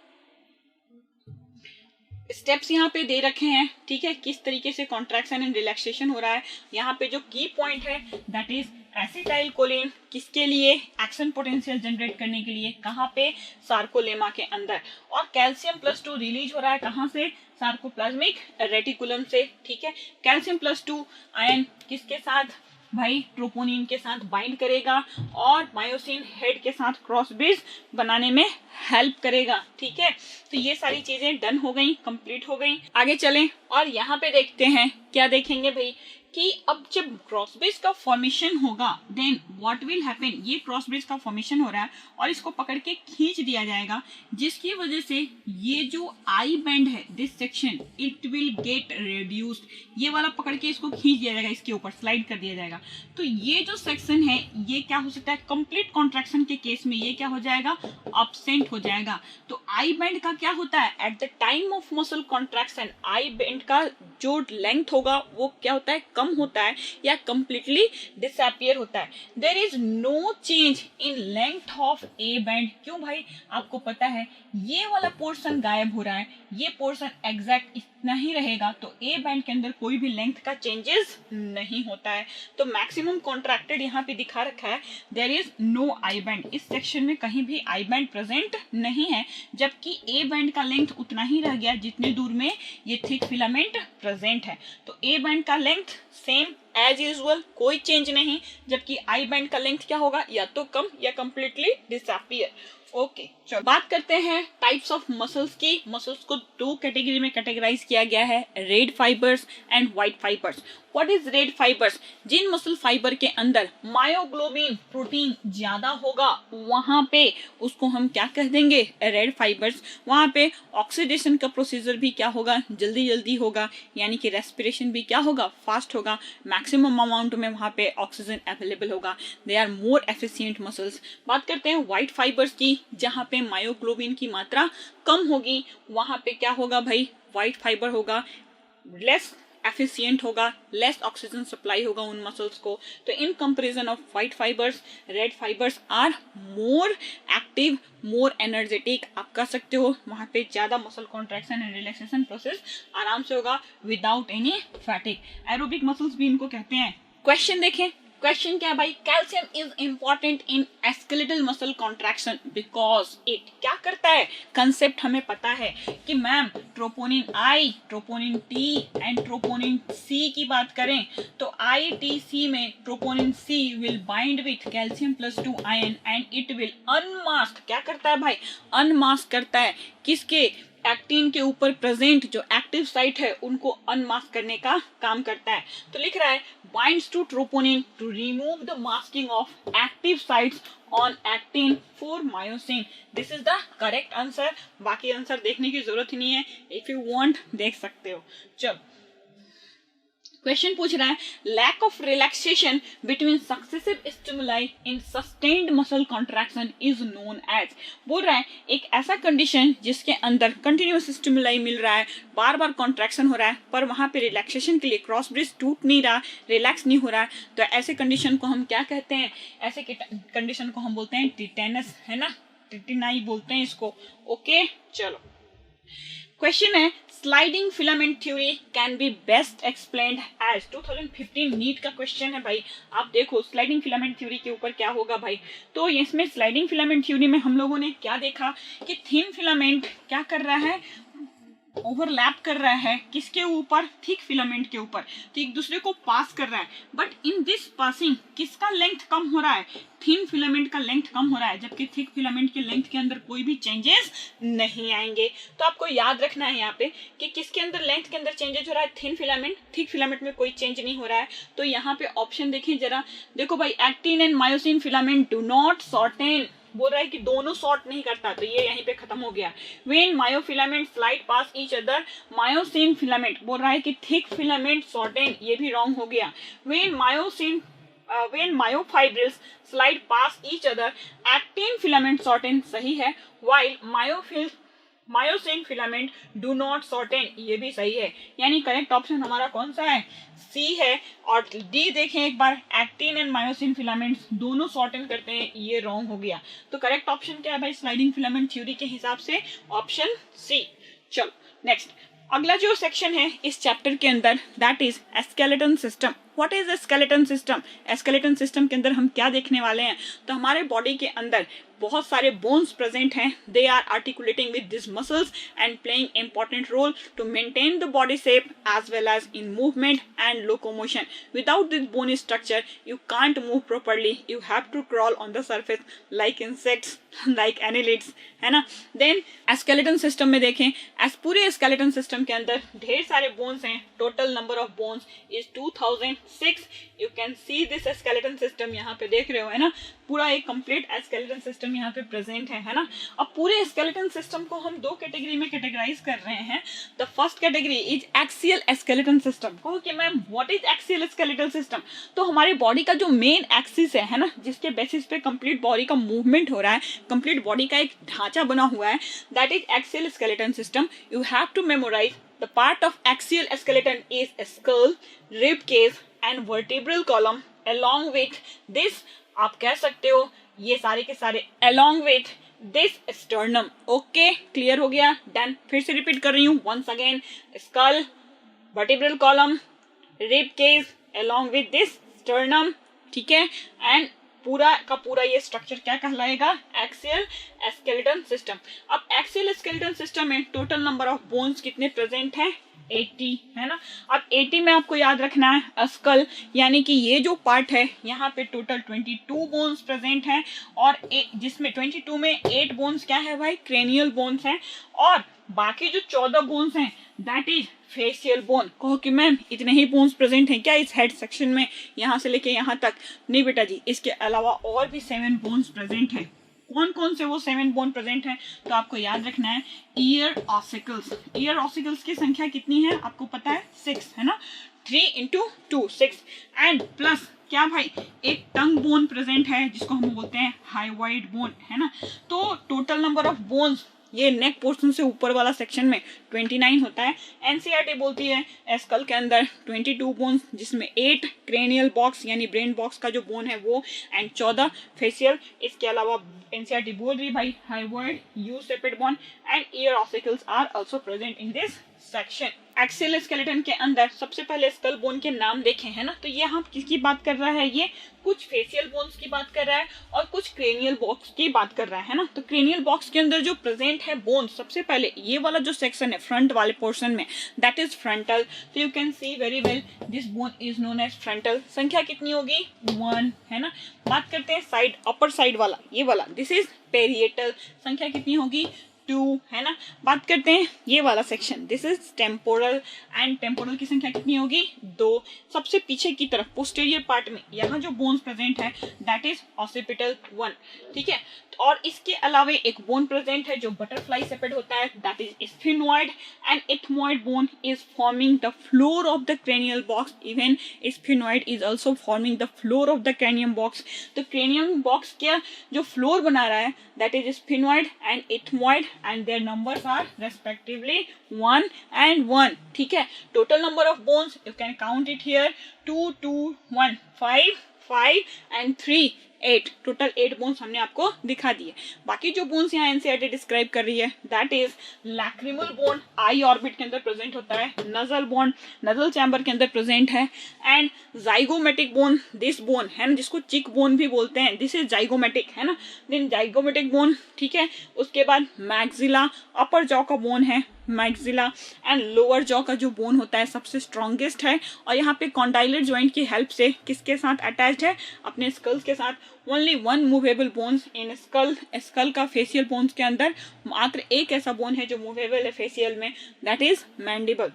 स्टेप्स यहाँ पे दे रखे हैं, ठीक है, किस तरीके से कॉन्ट्रैक्शन एंड रिलैक्सेशन हो रहा है। यहाँ पे जो की पॉइंट है दैट इज एसिटाइल कोलिन, किसके लिए, एक्शन पोटेंशियल जनरेट करने के लिए, कहाँ पे, सार्कोलेमा के अंदर। और कैल्शियम +2 रिलीज हो रहा है कहाँ से, सार्कोप्लाज्मिक रेटिकुलम से, ठीक है। कैल्शियम +2 आयन किसके साथ भाई, ट्रोपोनिन के साथ बाइंड करेगा और मायोसिन हेड के साथ क्रॉस ब्रिज बनाने में हेल्प करेगा, ठीक है। तो ये सारी चीजें डन हो गई, कंप्लीट हो गई। आगे चलें और यहाँ पे देखते हैं, क्या देखेंगे भाई कि अब जब क्रॉस ब्रिज का फॉर्मेशन होगा देन व्हाट विल हैपन, ये क्रॉस ब्रिज का फॉर्मेशन हो रहा है और इसको पकड़ के खींच दिया जाएगा, जिसकी वजह से ये जो आई बैंड है this section it will get reduced, ये वाला पकड़ के इसको खींच दिया जाएगा, इसके ऊपर स्लाइड कर दिया जाएगा। तो ये जो सेक्शन है ये क्या हो सकता है, कंप्लीट कॉन्ट्रैक्शन के केस में ये क्या हो जाएगा, एब्सेंट हो जाएगा। तो आई बैंड का क्या होता है, at the time of muscle contraction I band का जो लेंथ होगा वो क्या होता है, कम होता है या कंप्लीटली डिसअपियर होता है। There is no change in length of A band. क्यों भाई, आपको पता है ये वाला पोर्शन गायब हो रहा है, ये पोर्शन एग्जैक्ट इतना ही रहेगा, तो ए बैंड के अंदर कोई भी लेंथ का चेंजेस नहीं होता है। तो मैक्सिमम कॉन्ट्रैक्टेड यहाँ पे दिखा रखा है, there is no I band, इस सेक्शन में कहीं भी आई बैंड प्रेजेंट नहीं है, जबकि ए बैंड का लेंथ उतना ही रह गया जितने दूर में ये थिक फिलामेंट प्रेजेंट है। तो ए बैंड का लेंथ सेम एज यूजुअल, कोई चेंज नहीं, जबकि आई बैंड का लेंथ क्या होगा, या तो कम या कंप्लीटली डिसअपियर। ओके, चलो बात करते हैं टाइप्स ऑफ मसल्स की। मसल्स को दो कैटेगरी में कैटेगराइज किया गया है, red fibers and white fibers. What is red fibers, जिन मसल फाइबर के अंदर मायोग्लोबिन प्रोटीन ज्यादा होगा वहां पे उसको हम क्या कह देंगे, रेड फाइबर्स। वहां पे ऑक्सीडेशन का प्रोसीजर भी क्या होगा, जल्दी जल्दी होगा, यानी कि रेस्पिरेशन भी क्या होगा, फास्ट होगा, मैक्सिमम अमाउंट में वहां पे ऑक्सीजन अवेलेबल होगा। They are more efficient muscles. बात करते हैं व्हाइट फाइबर्स की, जहां पे मायोग्लोबिन की मात्रा कम होगी, वहां पे क्या होगा भाई, व्हाइट फाइबर होगा, लेस एफिशिएंट होगा, लेस ऑक्सीजन सप्लाई होगा उन मसल्स को। तो in comparison of white fibers, red fibers are more active, more energetic. आप कह सकते हो वहां पे ज्यादा muscle contraction and relaxation process आराम से होगा without any fatigue. Aerobic muscles भी इनको कहते हैं। क्वेश्चन देखें, क्वेश्चन क्या है भाई, calcium is important in skeletal muscle contraction because it क्या करता है, कंसेप्ट हमें पता है कि ma'am troponin I, troponin T and troponin C की बात करें तो आई टी सी में troponin C will bind with calcium +2 ion and it will unmask, क्या करता है भाई, अनमास्क करता है, किसके, एक्टिन के ऊपर प्रेजेंट जो एक्टिव साइट है उनको अनमास्क करने का काम करता है। तो लिख रहा है binds to troponin to remove the masking of active sites on actin for myosin. This is the correct answer. बाकी आंसर देखने की जरूरत ही नहीं है, इफ यू वांट देख सकते हो। चलो क्वेश्चन पूछ रहा है lack of relaxation between successive stimuli in sustained muscle contraction is known as. बोल रहा है एक ऐसा कंडीशन जिसके अंदर कंटिन्यूअस स्टिमुलाई मिल रहा है, बार बार कॉन्ट्रैक्शन हो रहा है, पर वहां पे रिलैक्सेशन के लिए क्रॉस ब्रिज टूट नहीं रहा, रिलैक्स नहीं हो रहा है, तो ऐसे कंडीशन को हम क्या कहते हैं, ऐसे कंडीशन को हम बोलते हैं टिटेनस, है ना, टिटेनाई बोलते हैं इसको। ओके चलो क्वेश्चन है sliding filament theory can be best explained as. 2015 NEET का क्वेश्चन है भाई। आप देखो स्लाइडिंग फिलामेंट थ्योरी के ऊपर क्या होगा भाई। तो इसमें स्लाइडिंग फिलामेंट थ्योरी में हम लोगों ने क्या देखा कि थिन फिलामेंट क्या कर रहा है, ओवरलैप कर रहा है किसके ऊपर, थिक फिलामेंट के ऊपर, तो एक दूसरे को पास कर रहा है। बट इन दिस पासिंग किसका लेंथ कम हो रहा है, थिन फिलामेंट का लेंथ कम हो रहा है, जबकि थिक फिलामेंट के लेंथ के अंदर कोई भी चेंजेस नहीं आएंगे। तो आपको याद रखना है यहाँ पे कि किसके अंदर लेंथ के अंदर चेंजेस हो रहा है, थिन फिलामेंट, थिक फिलामेंट में कोई चेंज नहीं हो रहा है। तो यहाँ पे ऑप्शन देखें जरा, देखो भाई actin and myosin filament do not shorten, बोल रहा है कि दोनों शॉर्ट नहीं करता, तो ये यहीं पे खत्म हो गया। When myofilament slide past each other, myosin filament बोल रहा है कि थिक फिलामेंट शॉर्टेन, ये भी रॉन्ग हो गया। when myofibrils slide past each other, actin filament shorten, सही है, while myosin filament do not shorten, ये भी सही है। यानी करेक्ट ऑप्शन हमारा कौन सा है, सी है। और डी देखें एक बार, एक्टिन एंड मायोसिन फिलामेंट्स दोनों शॉर्टेन करते हैं, ये रॉन्ग हो गया। तो करेक्ट ऑप्शन क्या है भाई स्लाइडिंग फिलामेंट थ्योरी के हिसाब से, ऑप्शन सी। चलो नेक्स्ट, अगला जो सेक्शन है इस चैप्टर के अंदर that is skeleton system. What is skeleton system? Skeleton system के अंदर हम क्या देखने वाले हैं, तो हमारे बॉडी के अंदर बहुत सारे बोन्स प्रेजेंट हैं। They are articulating with this muscles and playing important role to maintain the body shape as well as in movement and locomotion. Without this bone structure you can't move properly, you have to crawl on the surface like insects, like annelids, है ना। Then skeleton system में देखें, पूरे skeleton system के अंदर ढेर सारे bones हैं। Total number of bones is 2006। You can see this skeleton system, यहाँ पे देख रहे हो, है ना, पूरा एक कंप्लीट स्केलेटन सिस्टम यहाँ पे प्रेजेंट है ना। अब पूरे स्केलेटन सिस्टम को हम दो कैटेगरी में कैटेगराइज कर रहे हैं। The first category is axial skeleton system. कहो कि ma'am what is axial skeletal system? तो हमारे बॉडी का जो मेन एक्सिस है ना, जिसके बेसिस पे कंप्लीट बॉडी का मूवमेंट हो रहा है, कंप्लीट बॉडी का एक ढांचा बना हुआ है, that is axial skeleton system. You have to memorize the part of axial skeleton is skull, rib cage and vertebral column along with this, आप कह सकते हो ये सारे के सारे along with this sternum। Okay, clear हो गया, डन। फिर से रिपीट कर रही हूँ once again, skull, vertebral column, rib cage along with this sternum, ठीक है, एंड पूरा का पूरा ये स्ट्रक्चर क्या कहलाएगा? Axial skeleton system. अब एक्सियल स्केलेटन सिस्टम में टोटल नंबर ऑफ बोन्स कितने प्रेजेंट हैं? 80, है ना। अब 80 में आपको याद रखना है स्कल, यानी कि ये जो पार्ट है यहाँ पे टोटल 22 बोन्स प्रेजेंट हैं, और जिसमें 22 में 8 बोन्स क्या है भाई? क्रेनियल बोन्स हैं, और बाकी जो 14 बोन्स हैं दैट इज फेशियल बोन। कहो कि मैम इतने ही बोन्स प्रेजेंट हैं क्या इस हेड सेक्शन में, यहाँ से लेके यहाँ तक? नहीं बेटा जी, इसके अलावा और भी 7 बोन्स प्रेजेंट हैं। कौन कौन से वो 7 बोन प्रेजेंट हैं? तो आपको याद रखना है ईयर ऑसिकल्स। ईयर ऑसिकल्स की संख्या कितनी है आपको पता है? 6, है ना। 3 into 2 6, एंड प्लस क्या भाई, एक टंग बोन प्रेजेंट है जिसको हम बोलते हैं हाइवाइड बोन, है ना। तो टोटल नंबर ऑफ बोन्स ये नेक पोर्शन से ऊपर वाला सेक्शन में 29 होता है। एनसीईआरटी बोलती है स्कल के अंदर 22 बोन्स, जिसमें 8 क्रेनियल बॉक्स यानी ब्रेन बॉक्स का जो बोन है वो, एंड 14 फेशियल। इसके अलावा एनसीईआरटी बोल रही भाई hyoid, U shaped bone and ear ossicles are also present in this section. Axial skeleton के अंदर सबसे पहले स्कल बोन के नाम देखे हैं ना, तो ये हम किसकी बात कर रहा है? ये कुछ फेशियल बोन्स की बात कर रहा है और कुछ क्रेनियल बॉक्स की बात कर रहा है ना। तो क्रेनियल बॉक्स के अंदर जो प्रेजेंट है बोन्स, सबसे पहले ये वाला जो सेक्शन है फ्रंट वाले पोर्शन में, दैट इज फ्रंटल। तो you can see very well this bone is known as frontal. संख्या कितनी होगी? 1, है ना। बात करते हैं साइड, अपर साइड वाला, ये वाला, दिस इज पेरिएटल। संख्या कितनी होगी? 2, है ना। बात करते हैं ये वाला section, this is temporal, and temporal की संख्या कितनी होगी? 2। सबसे पीछे की तरफ पोस्टीरियर पार्ट में यहाँ जो बोन्स प्रेजेंट है दैट इज ऑसिपिटल 1, ठीक है। और इसके अलावा एक बोन प्रेजेंट है जो बटरफ्लाई सेपेड होता है, that is sphenoid, and ethmoid bone is forming the floor of the cranial box. Even sphenoid is also forming the floor of the cranium box. तो क्रेनियम बॉक्स क्या जो floor बना रहा है that is sphenoid and ethmoid, and their numbers are respectively 1 and 1, ठीक है। Total number of bones you can count it here, 2 2 1 5 and 3 8। Total 8 bones हमने आपको दिखा दिए। बाकी जो बोन्स यहाँ एनसीईआरटी डिस्क्राइब कर रही है that is lacrimal bone, I orbit के अंदर प्रेजेंट होता है। नजल बोन, नजल चैम्बर के अंदर प्रेजेंट है। And zygomatic bone, this bone है ना, जिसको चिक बोन भी बोलते हैं, दिस इज जाइगोमेटिक, है ना। देन जाइगोमेटिक बोन, ठीक है। उसके बाद मैक्सिला, अपर जॉ का बोन है मैक्सिला, एंड लोअर जॉ का जो बोन होता है सबसे स्ट्रॉन्गेस्ट है, और यहाँ पे कॉन्डाइलर जॉइंट की हेल्प से किसके साथ अटैच्ड है? अपने स्कल्स के साथ। Only 1 movable bones in skull. Skull का फेशियल बोन्स के अंदर मात्र एक ऐसा बोन है जो मूवेबल है फेशियल में, दैट इज मैंडिबल,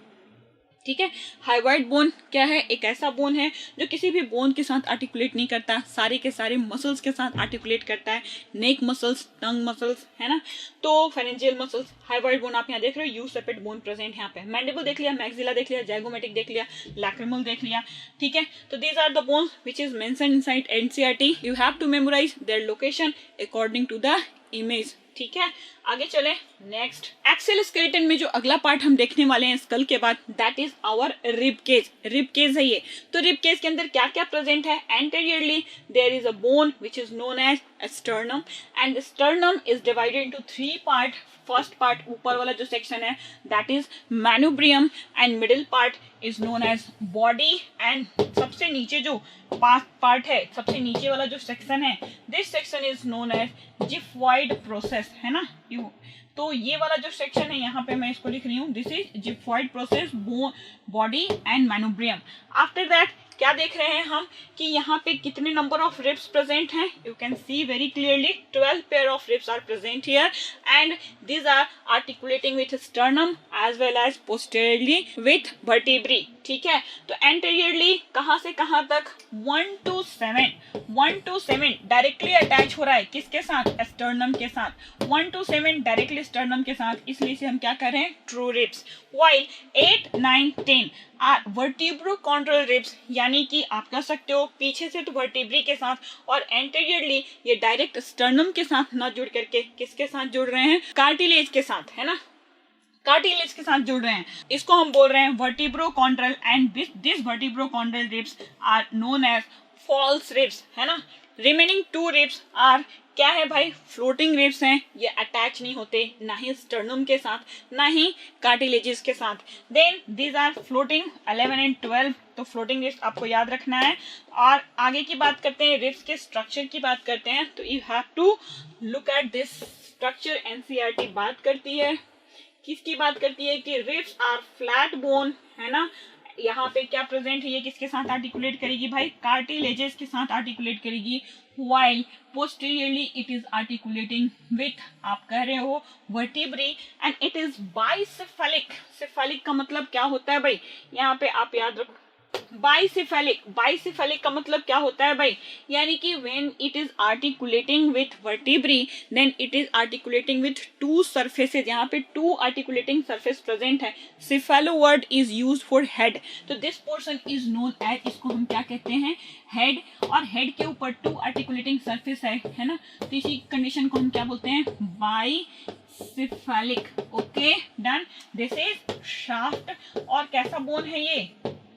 ठीक है। हाइवाइड बोन क्या है? एक ऐसा बोन है जो किसी भी बोन के साथ आर्टिकुलेट नहीं करता, सारे के सारे मसल्स के साथ आर्टिकुलेट करता है। नेक मसल्स, टंग मसल्स, है ना। तो फेरेंजियल मसल्स, हाइवाइड बोन आप यहाँ देख रहे हो, यू सेपेड बोन प्रेजेंट यहाँ पे। मैंडिबल देख लिया, मैक्सिला देख लिया, जाइगोमेटिक देख लिया, लैक्रिमल देख लिया, ठीक है। तो these are the bones which is mentioned inside NCERT. You have to memorise their location according to the image, ठीक है। आगे चले नेक्स्ट एक्सेल स्केलेटन में जो अगला पार्ट हम देखने वाले हैं स्कल के बाद, that is our rib cage. Rib cage है ये। तो रिब केज के अंदर क्या क्या प्रेजेंट है? Anteriorly there is a bone which is known as sternum, and sternum is divided into 3 part. First part ऊपर वाला जो सेक्शन है that is manubrium, and middle part is known as body, and सबसे नीचे जो part है, सबसे नीचे वाला जो सेक्शन है, this section is known as xiphoid process, है ना। तो ये वाला जो सेक्शन है यहाँ पे मैं इसको लिख रही हूँ, this is xiphoid process, body and manubrium. After that क्या देख रहे हैं हम कि यहाँ पे कितने नंबर ऑफ रिब्स प्रेजेंट हैं? You can see very clearly 12 pair of ribs are present here, and these are articulating with sternum as well as posteriorly with vertebrae। ठीक है, तो anteriorly कहाँ से कहाँ तक? 1 to 7 डायरेक्टली अटैच हो रहा है किसके साथ? स्टर्नम के साथ। 1 to 7 डायरेक्टली स्टर्नम के साथ, इसलिए से हम क्या कर रहे हैं? True ribs. while 8, 9, 10 are vertebrochondral ribs, यानी कि आप कह सकते हो पीछे से तो वर्टिब्री के साथ, और एंटीरियरली ये डायरेक्ट स्टर्नम के साथ ना जुड़ करके किसके साथ जुड़ रहे हैं? कार्टिलेज के साथ, है ना, कार्टिलेज के साथ जुड़ रहे हैं। इसको हम बोल रहे हैं vertebrochondral, and this vertebrochondral ribs are known as false ribs, है ना। रिमेनिंग 2 रिब्स आर क्या है भाई? फ्लोटिंग रिब्स हैं, ये अटैच नहीं होते ना ही स्टर्नम के साथ ना ही कार्टिलेजेस के साथ। Then these are floating 11 and 12, तो फ्लोटिंग रिब्स आपको याद रखना है। और आगे की बात करते हैं, रिब्स के स्ट्रक्चर की बात करते हैं, तो you have to look at this structure. NCERT बात करती है, किसकी बात करती है कि रिब्स आर फ्लैट बोन, है ना। यहाँ पे क्या प्रेजेंट है? ये किसके साथ आर्टिकुलेट करेगी भाई? कार्टिलेजेस के साथ आर्टिकुलेट करेगी। while posteriorly it is articulating with, आप कह रहे हो, vertebrae, and it is bicephalic। cephalic का मतलब क्या होता है भाई? यहाँ पे आप याद रखो, बाइसेफेलिक का मतलब क्या होता है भाई? यानी कि when it is articulating with vertebrae then it is articulating with 2 surfaces। यहाँ पे 2 articulating surface present है। cephalo word is used for head, तो this portion is known as, इसको हम क्या कहते हैं? हेड। और हेड के ऊपर 2 articulating surface है ना, तो इसी कंडीशन को हम क्या बोलते हैं? Bicephalic. Okay done. This is shaft, और कैसा बोन है ये?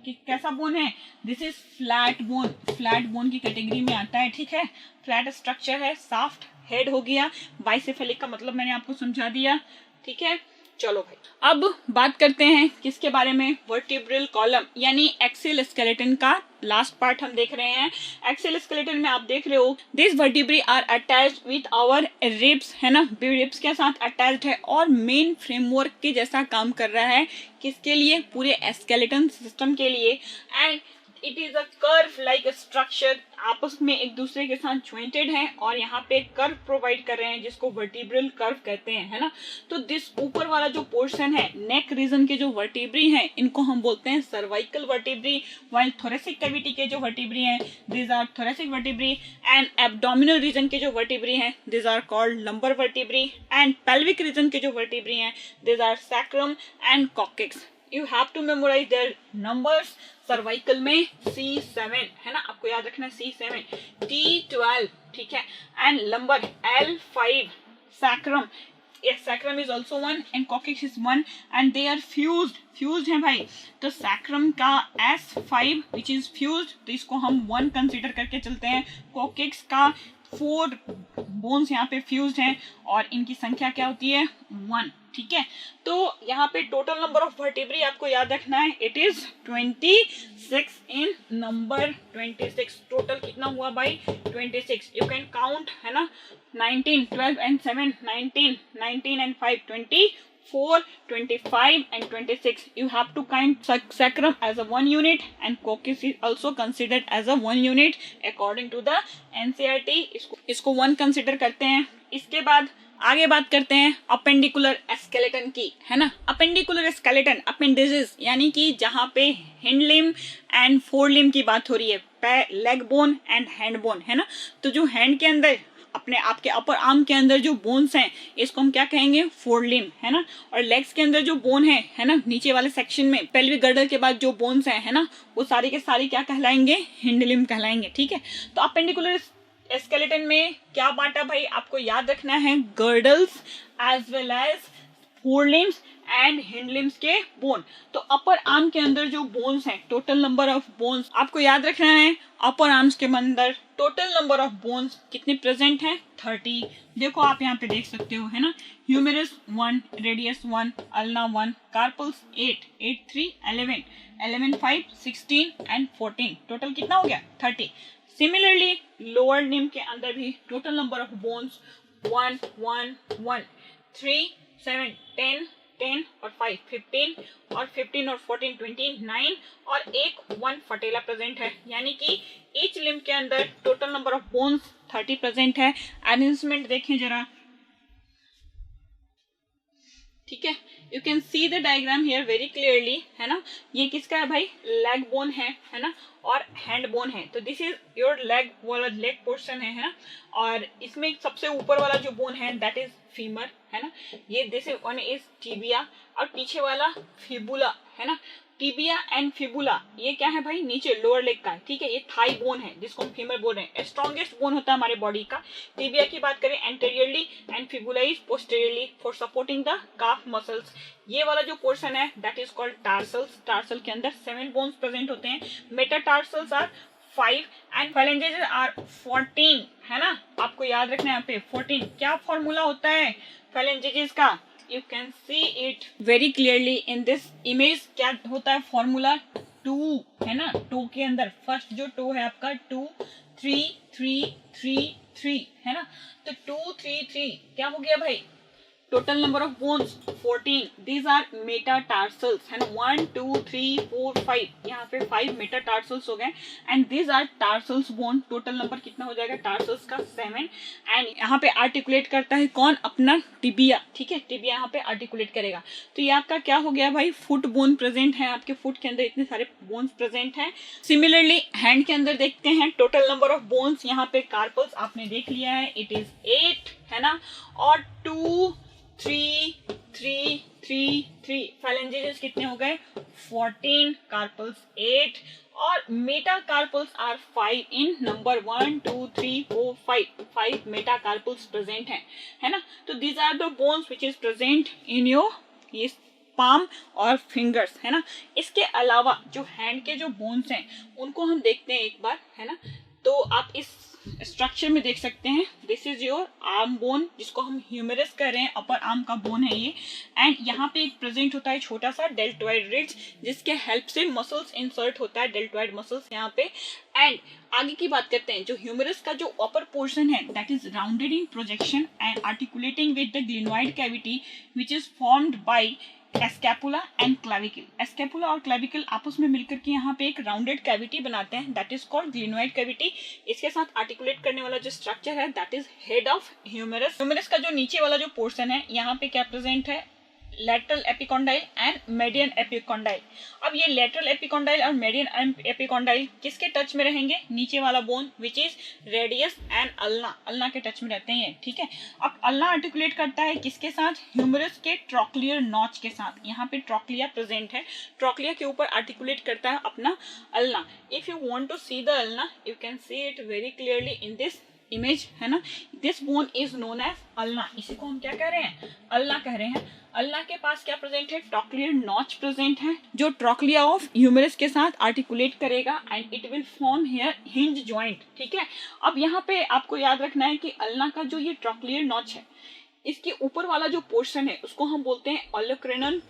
कैसा बोन है? This is flat bone. Flat bone की कैटेगरी में आता है, ठीक है। फ्लैट स्ट्रक्चर है, सॉफ्ट हेड हो गया। बाइसेफेलिक का मतलब मैंने आपको समझा दिया, ठीक है। चलो भाई, अब बात करते हैं किसके बारे में? वर्टिब्रल कॉलम, यानी एक्सियल स्केलेटन का लास्ट पार्ट हम देख रहे हैं। एक्सियल स्केलेटन में आप देख रहे हो this vertebrae are attached with our ribs, है ना, रिब्स के साथ अटैच्ड है और मेन फ्रेमवर्क के जैसा काम कर रहा है। किसके लिए? पूरे स्केलेटन सिस्टम के लिए। And it is a curve like structure, आपस में एक दूसरे के साथ ज्वाइंटेड हैं और यहाँ पे कर्व प्रोवाइड कर रहे हैं जिसको वर्टिब्रल कर्व कहते हैं, है ना। तो दिस ऊपर वाला जो पोर्शन है, नेक रीजन के जो वर्टिब्री हैं, इनको हम बोलते हैं cervical vertebrae. While thoracic cavity के जो वर्टिब्री हैं, this are thoracic vertebrae. And abdominal region के जो वर्टिब्री हैं, this are called lumbar vertebrae. And pelvic region के जो वर्टिब्री हैं, this are sacrum and coccyx. You have to memorise their numbers. Cervical में C7, है ना, आपको याद रखना है C7, T12, ठीक है। And lumbar L5, sacrum, sacrum is also 1 and coccyx is 1 and they are fused है भाई। तो सैक्रम का S5 विच इज फ्यूज्ड, तो इसको हम 1 कंसिडर करके चलते हैं। कॉक्सिक्स का 4 बोन्स यहाँ पे फ्यूज्ड हैं और इनकी संख्या क्या होती है? 1, ठीक है। तो यहाँ पे टोटल नंबर ऑफ वर्टिब्री आपको याद रखना है, it is 26 in number 26। Total कितना हुआ भाई? 26। यू कैन काउंट, है ना, 19, 12 and 7, 19, 19 and 5, 24, 25 and 26. You have to count sacrum as a 1 unit and coccyx is also considered as a 1 unit according to the NCERT। इसको 1 consider करते हैं। इसके बाद आगे बात करते हैं अपेंडिकुलर स्केलेटन की, है ना। अपेंडिकुलर स्केलेटन, अपेंडिजेस, यानी कि जहाँ पे हिंड लिम एंड फोर लिम की बात हो रही है, leg bone and hand bone, है ना। तो जो हैंड के अंदर, अपने आपके अपर आर्म के अंदर जो बोन्स हैं, इसको हम क्या कहेंगे? फोर लिम, है ना। और लेग्स के अंदर जो बोन है ना, नीचे वाले सेक्शन में पेल्विक गर्डर के बाद जो बोन्स हैं, है ना, वो सारी के सारी क्या कहलाएंगे? हिंड लिम कहलाएंगे, ठीक है। तो अपेंडिकुलर स्केलेटन में क्या बांटा भाई, आपको याद रखना है girdles as well as forelimbs and hind limbs के बोन। तो अपर आर्म के अंदर जो बोन्स हैं, टोटल नंबर ऑफ बोन्स आपको याद रखना है। अपर आर्म्स के अंदर टोटल नंबर ऑफ बोन्स कितने प्रेजेंट हैं, 30। देखो आप यहाँ पे देख सकते हो, है ना। Humerus 1, radius 1, ulna 1, carpals 8, 8 3 11, 11 5 16 and 14। Total कितना हो गया, 30। सिमिलरली लोअर लिम्ब के अंदर भी टोटल नंबर ऑफ बोन्स 1 1 1 3 7 10 10 और 5 15 और 15 और 14 29 और एक 1 फटेला प्रेजेंट है, यानी कि ईच लिम्ब के अंदर total number of bones 30 present है। अरेंजमेंट देखें जरा, ठीक है। You can see the diagram here very clearly, है ना। ये किसका है भाई, लेग बोन है ना, और हैंड बोन है। तो दिस इज योर लेग वाला लेग पोर्शन है ना। और इसमें सबसे ऊपर वाला जो बोन है दैट इज फीमर, है ना। ये this is one is tibia, और पीछे वाला फिबुला, है ना। टिबिया एंड फिबुला ये क्या है भाई, नीचे लोअर लेग का है, ठीक है। ये थाई बोन है जिसको हम फीमर बोल रहे हैं। स्ट्रॉन्गेस्ट बोन होता है हमारे बॉडी का। टिबिया की बात करें anteriorly and fibula is posteriorly for supporting the calf muscles. ये वाला जो पोर्शन है that is called tarsals. Tarsal के अंदर 7 बोन्स प्रेजेंट होते हैं। मेटाटार्सल्स आर 5 एंड फाइलेंजेस आर 14, है ना। आपको याद रखना है यहाँ पे 14। क्या फॉर्मूला होता है फाइलेंजेस का, you can see it very clearly in this image। क्या होता है फॉर्मूला, 2, है ना। 2 के अंदर फर्स्ट जो 2 है आपका 2 3 3 3 3, है ना। तो 2 3 3 क्या हो गया भाई, total number of bones 14। These are metatarsals, है ना। 1 2 3 4 5, यहाँ पे 5 मेटाटार्सल्स हो गए। And these are tarsals bone. Total number कितना हो जाएगा टार्सल्स का, 7। एंड यहाँ पे आर्टिकुलेट करता है कौन, अपना टिबिया, ठीक है। टिबिया यहाँ पे आर्टिकुलेट करेगा। तो ये आपका क्या हो गया भाई, फुट बोन प्रेजेंट है। आपके फुट के अंदर इतने सारे बोन्स प्रेजेंट हैं। सिमिलरली हैंड के अंदर देखते हैं टोटल नंबर ऑफ बोन्स। यहाँ पे कार्पल्स आपने देख लिया है, इट इज 8, है ना। और 2 3 3 3 3 फाइलेंजेस कितने हो गए, 14, कार्पल्स 8 और metacarpals are 5 in number 1 2 3 4 5 metacarpals present है ना। तो these are the bones which is present in your palm और फिंगर्स, है ना। इसके अलावा जो हैंड के जो बोन्स हैं उनको हम देखते हैं एक बार, है ना। तो आप इस स्ट्रक्चर में देख सकते हैं, this is your arm bone जिसको हम ह्यूमेरस कह रहे हैं, अपर आर्म का बोन है ये। एंड यहाँ पे एक प्रेजेंट होता है छोटा सा डेल्टॉइड रिड्ज जिसके हेल्प से मसल्स इंसर्ट होता है, डेल्टॉइड मसल्स यहाँ पे। एंड आगे की बात करते हैं, जो ह्यूमेरस का जो अपर पोर्शन है that is rounded in projection and articulating with the glenoid cavity which is formed bye scapula and clavicle. Scapula और क्लाविकल आपस में मिलकर के यहाँ पे एक राउंडेड कैविटी बनाते हैं that is called glenoid cavity. इसके साथ आर्टिकुलेट करने वाला जो स्ट्रक्चर है दैट इज हेड ऑफ ह्यूमेरस। ह्यूमेरस का जो नीचे वाला जो पोर्शन है यहाँ पे क्या प्रेजेंट है, lateral epicondyle and median epicondyle. अब ये लेटरल एपिकॉन्डाइल और मेडियन एपिकॉन्डाइल किसके टच में रहेंगे, नीचे वाला bone which is radius and ulna के टच में रहते हैं, ठीक है। अब अल्ना आर्टिकुलेट करता है किसके साथ, ह्यूमेरस के ट्रोक्लियर नॉच के साथ। यहाँ पे ट्रोक्लिया प्रेजेंट है, ट्रोक्लिया के ऊपर आर्टिकुलेट करता है अपना ulna. If you want to see the ulna you can see it very clearly in this image, है ना। This bone is known as ulna. इसी को हम क्या कह रहे हैं, अल्ना कह रहे हैं। अल्ना के पास क्या प्रेजेंट है, ट्रोक्लियर नॉच प्रेजेंट है जो ट्रोक्लिया ऑफ ह्यूमेरस के साथ आर्टिकुलेट करेगा and it will form here hinge joint, ठीक है। अब यहाँ पे आपको याद रखना है कि अल्ना का जो ये ट्रोक्लियर नॉच है इसके ऊपर वाला जो पोर्शन है उसको हम बोलते हैं ओलोक्रेनल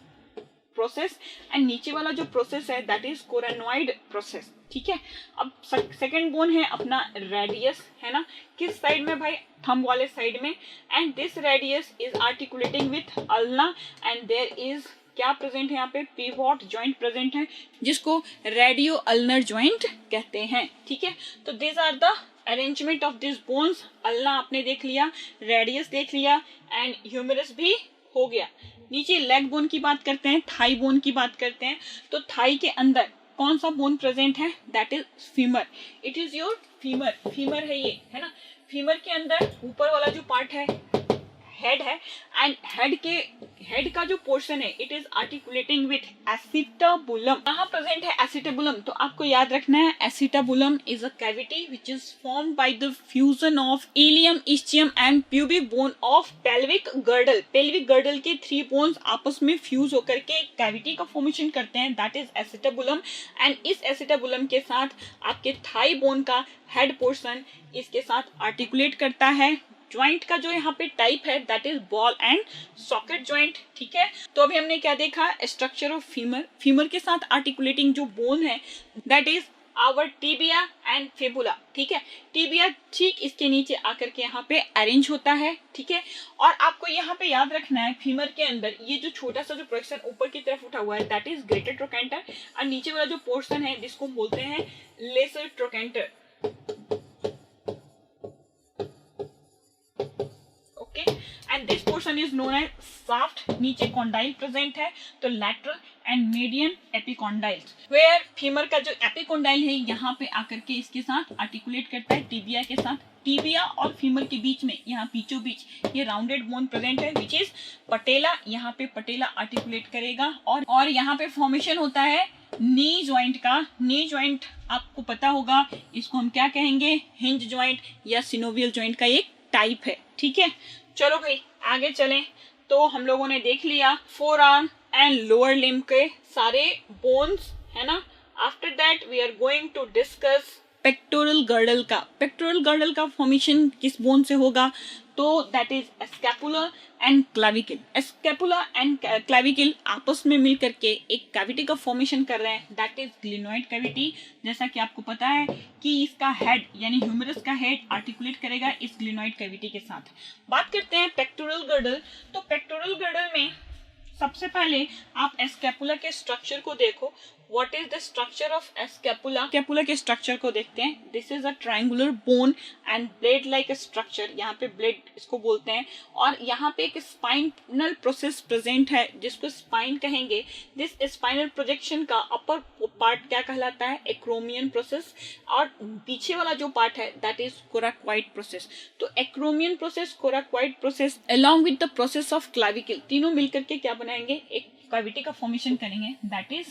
प्रोसेस एंड नीचे वाला जो प्रोसेस है दैट इज कोरानॉइड प्रोसेस, ठीक है। अब सेकंड बोन है अपना रेडियस, है ना। किस साइड में भाई, थंब वाले साइड में। And this radius is articulating with ulna and there is क्या प्रेजेंट है यहाँ पे, पिवोट जॉइंट प्रेजेंट है जिसको रेडियो अल्नर जॉइंट कहते हैं, ठीक है। तो this are the arrangement of this bones. Ulna आपने देख लिया, रेडियस देख लिया एंड ह्यूमेरस भी हो गया। नीचे लेग बोन की बात करते हैं, थाई बोन की बात करते हैं। तो थाई के अंदर कौन सा बोन प्रेजेंट है, that is femur. It is your femur, femur है ये, है ना। फीमर के अंदर ऊपर वाला जो पार्ट है हेड है एंड हेड का जो पोर्शन है it is articulating with acetabulum. यहाँ प्रेजेंट है एसिटाबुलम, तो आपको याद रखना है acetabulum is a cavity which is formed by the fusion of ilium, ischium and pubic bone of pelvic girdle. Pelvic girdle के 3 बोन्स आपस में फ्यूज होकर के एक कैविटी का फॉर्मेशन करते हैं, दैट इज एसिटाबुलम। एंड इस एसिटाबुलम के साथ आपके थाई बोन का हेड पोर्शन इसके साथ आर्टिकुलेट करता है। ज्वाइंट का जो यहाँ पे टाइप है that is ball and socket joint, ठीक है। तो अभी हमने क्या देखा, स्ट्रक्चर ऑफ फीमर। फीमर के साथ आर्टिकुलेटिंग जो बोन है that is our tibia and fibula, ठीक है। टिबिया ठीक इसके नीचे आकर के यहाँ पे अरेंज होता है, ठीक है। और आपको यहाँ पे याद रखना है फीमर के अंदर ये जो छोटा सा जो प्रोजेक्शन ऊपर की तरफ उठा हुआ है दैट इज ग्रेटर ट्रोकेंटर, और नीचे वाला जो पोर्शन है जिसको बोलते हैं lesser trochanter, okay. And this portion is known as shaft. नीचे कॉन्डाइल प्रेजेंट है, तो lateral and median epicondyles, where femur का जो एपिकॉन्डाइल है यहाँ पे आकर के इसके साथ आर्टिकुलेट करता है टिबिया के साथ। टिबिया और फीमर के बीच में यहाँ बीचों बीच ये राउंडेड बोन प्रेजेंट है विच इज पटेला। यहाँ पे पटेला आर्टिकुलेट करेगा और यहाँ पे फॉर्मेशन होता है नी ज्वाइंट का। नी ज्वाइंट आपको पता होगा, इसको हम क्या कहेंगे, हिंज ज्वाइंट या सिनोवियल ज्वाइंट का एक टाइप है, ठीक है। चलो भाई आगे चलें। तो हम लोगों ने देख लिया forearm and lower limb के सारे बोन्स, है ना। After that we are going to discuss pectoral girdle का। पेक्टोरल गर्डल का फॉर्मेशन किस बोन से होगा, तो that is scapula and clavicle. Scapula and clavicle आपस में मिल करके एक कैविटी का फॉर्मेशन कर रहे हैं, दैट इज ग्लिनोइड कैविटी। जैसा कि आपको पता है कि इसका हेड यानी ह्यूमरस का हेड आर्टिकुलेट करेगा इस ग्लिनोइड कैविटी के साथ। बात करते हैं पेक्टोरल गर्डल। तो पेक्टोरल गर्डल में सबसे पहले आप स्कैपुला के स्ट्रक्चर को देखो। What is the structure of scapula? Scapula के स्ट्रक्चर को देखते हैं। This is a triangular bone and blade like structure, यहाँ पे ब्लेड इसको बोलते हैं। और यहाँ पे एक स्पाइनल प्रोसेस प्रेजेंट है जिसको स्पाइन कहेंगे। दिस स्पाइनल प्रोजेक्शन का अपर पार्ट क्या कहलाता है, एक्रोमियन प्रोसेस। और पीछे वाला जो पार्ट है दैट इज कोराक्वाइड प्रोसेस। तो acromion process, coracoid process along with the process of clavicle, तीनों मिलकर के क्या बनाएंगे, एक कैविटी का फॉर्मेशन करेंगे, दैट इज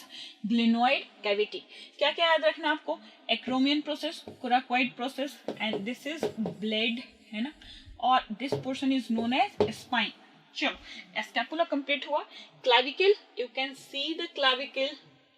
ग्लिनोइड कैविटी। क्या क्या याद रखना आपको, acromion process, coracoid process and this is blade, है ना। और this portion is known as spine. चलो स्कैपुला कंप्लीट हुआ। Clavicle, you can see the clavicle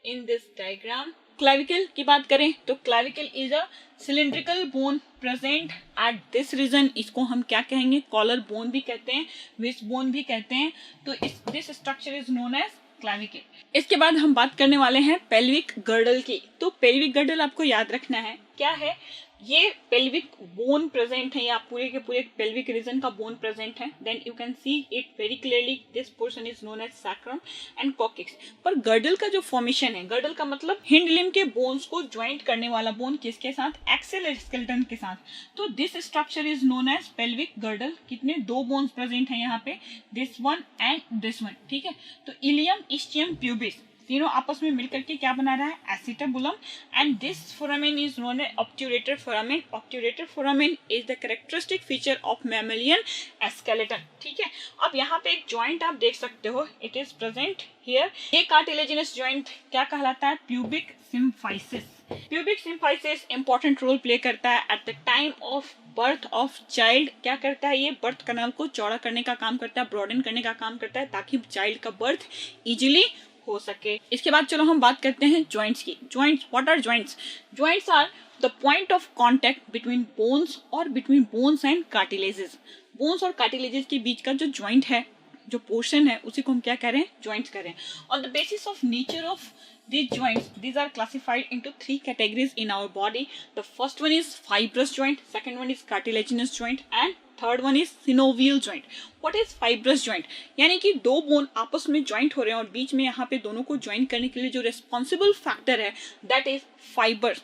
in this diagram. Clavicle की बात करें तो clavicle is a cylindrical bone present at this region. इसको हम क्या कहेंगे, कॉलर बोन भी कहते हैं, विस्ट बोन भी कहते हैं। तो this structure is known as clavicle. इसके बाद हम बात करने वाले हैं पेल्विक गर्डल की। तो पेल्विक गर्डल आपको याद रखना है क्या है, ये पेल्विक बोन प्रेजेंट है, या पूरे के पूरे पेल्विक रीजन का बोन प्रेजेंट है। Then you can see it very clearly, this portion is known as sacrum and coccyx. पर गर्डल का जो फॉर्मेशन है, गर्डल का मतलब हिंड लिम्ब के बोन्स को ज्वाइंट करने वाला बोन, किसके साथ, एक्सेल स्केलेटन के साथ। तो this structure is known as pelvic girdle. कितने, 2 बोन्स प्रेजेंट है यहाँ पे, this one and this one, ठीक है। तो इलियम, इस्चियम, प्यूबिस तीनों आपस में मिलकर के क्या बना रहा है, acetabulum. And this foramen is known as obturator foramen. Obturator foramen is the characteristic feature of mammalian skeleton, ठीक है। अब यहाँ पे एक जॉइंट आप देख सकते हो, इट इज प्रेजेंट हियर। ये कार्टिलेजिनस जॉइंट क्या कहलाता है, pubic symphysis. Pubic symphysis important role play करता है at the time of birth of child. क्या करता है, ये बर्थ कनाल को चौड़ा करने का काम करता है, ब्रॉडन करने का काम करता है, ताकि चाइल्ड का बर्थ इजिली हो सके। इसके बाद चलो हम बात करते हैं जॉइंट्स की। Joints, what are joints? Joints are the point of contact between bones और between bones and cartilages. Bones और कार्टिलेजेस के बीच का जो जॉइंट है, जो पोर्शन है, उसी को हम क्या कह रहे हैं, जॉइंट्स कह रहे हैं। On the basis of nature of these joints, these are classified into 3 categories in our body. The first one is fibrous joint, second one is cartilaginous joint and third one is synovial joint. What is fibrous joint? यानी कि 2 bone आपस में joint हो रहे हैं और बीच में यहाँ पे दोनों को ज्वाइंट करने के लिए जो रेस्पॉन्सिबल फैक्टर है दैट इज फाइबर्स।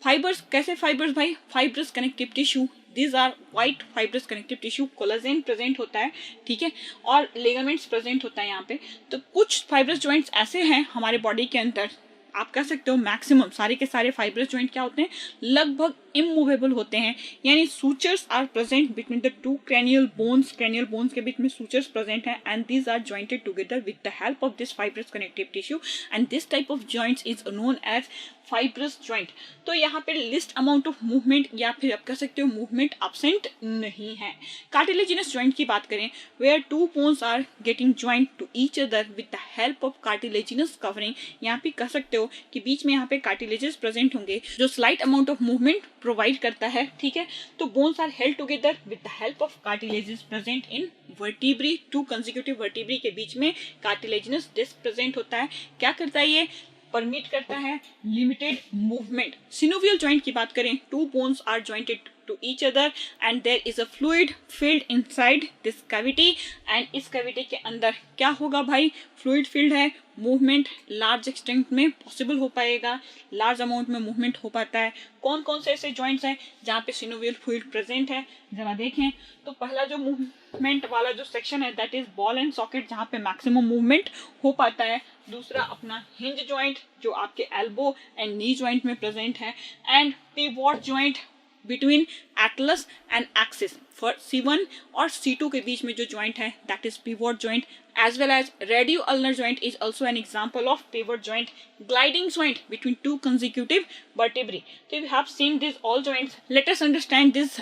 फाइबर्स, कैसे फाइबर्स भाई, fibrous connective tissue, these are white fibrous connective tissue, collagen present होता है, ठीक है, और लिगामेंट्स प्रेजेंट होता है यहाँ पे। तो कुछ फाइब्रस जॉइंट्स ऐसे हैं हमारे बॉडी के अंदर आप कह सकते हो मैक्सिमम सारे के सारे फाइब्रस जॉइंट क्या होते हैं, लगभग इमूवेबल होते हैं, यानी sutures are present between the two cranial bones के बीच में सूचर्स प्रेजेंट हैं, and these are jointed together with the help of this fibrous connective tissue, and this type of joints is known as fibrous joint. तो यहाँ पे list amount of movement या फिर आप कह सकते हो मूवमेंट एब्सेंट नहीं है। कार्टिलेजिनस जॉइंट की बात करें, where two bones are getting joint to each other with the help of cartilaginous covering, यहाँ पे कह सकते हो कि बीच में यहाँ पे कार्टिलेजेस प्रेजेंट होंगे जो slight amount of movement provide करता है, ठीक है। तो bones are held together with the help of cartilages present in vertebrae, two consecutive vertebrae के बीच में कार्टिलेजिनस डिस्क प्रेजेंट होता है। क्या करता है ये, परमिट करता है लिमिटेड मूवमेंट। सिनोवियल जॉइंट की बात करें, two bones are jointed to each other and there is a fluid filled inside this cavity, and इस cavity के अंदर क्या होगा भाई, fluid filled है, मूवमेंट लार्ज एक्सटेंट में पॉसिबल हो पाएगा, लार्ज अमाउंट में मूवमेंट हो पाता है। कौन कौन से ऐसे जॉइंट्स हैं जहाँ पे सिनोवियल फ्लूइड प्रेजेंट है, जरा देखें। तो पहला जो मूवमेंट वाला जो सेक्शन है that is ball and socket, जहाँ पे मैक्सिमम मूवमेंट हो पाता है। दूसरा अपना हिंज जॉइंट जो आपके एल्बो एंड नी जॉइंट में प्रेजेंट है, and pivot joint between atlas and axis, for C1 और C2 के बीच में जो जॉइंट है that is pivot joint, as well as radio-ulnar joint is also an example of pivot joint. Gliding joint between two consecutive vertebrae. So you have seen these all joints. Let us understand these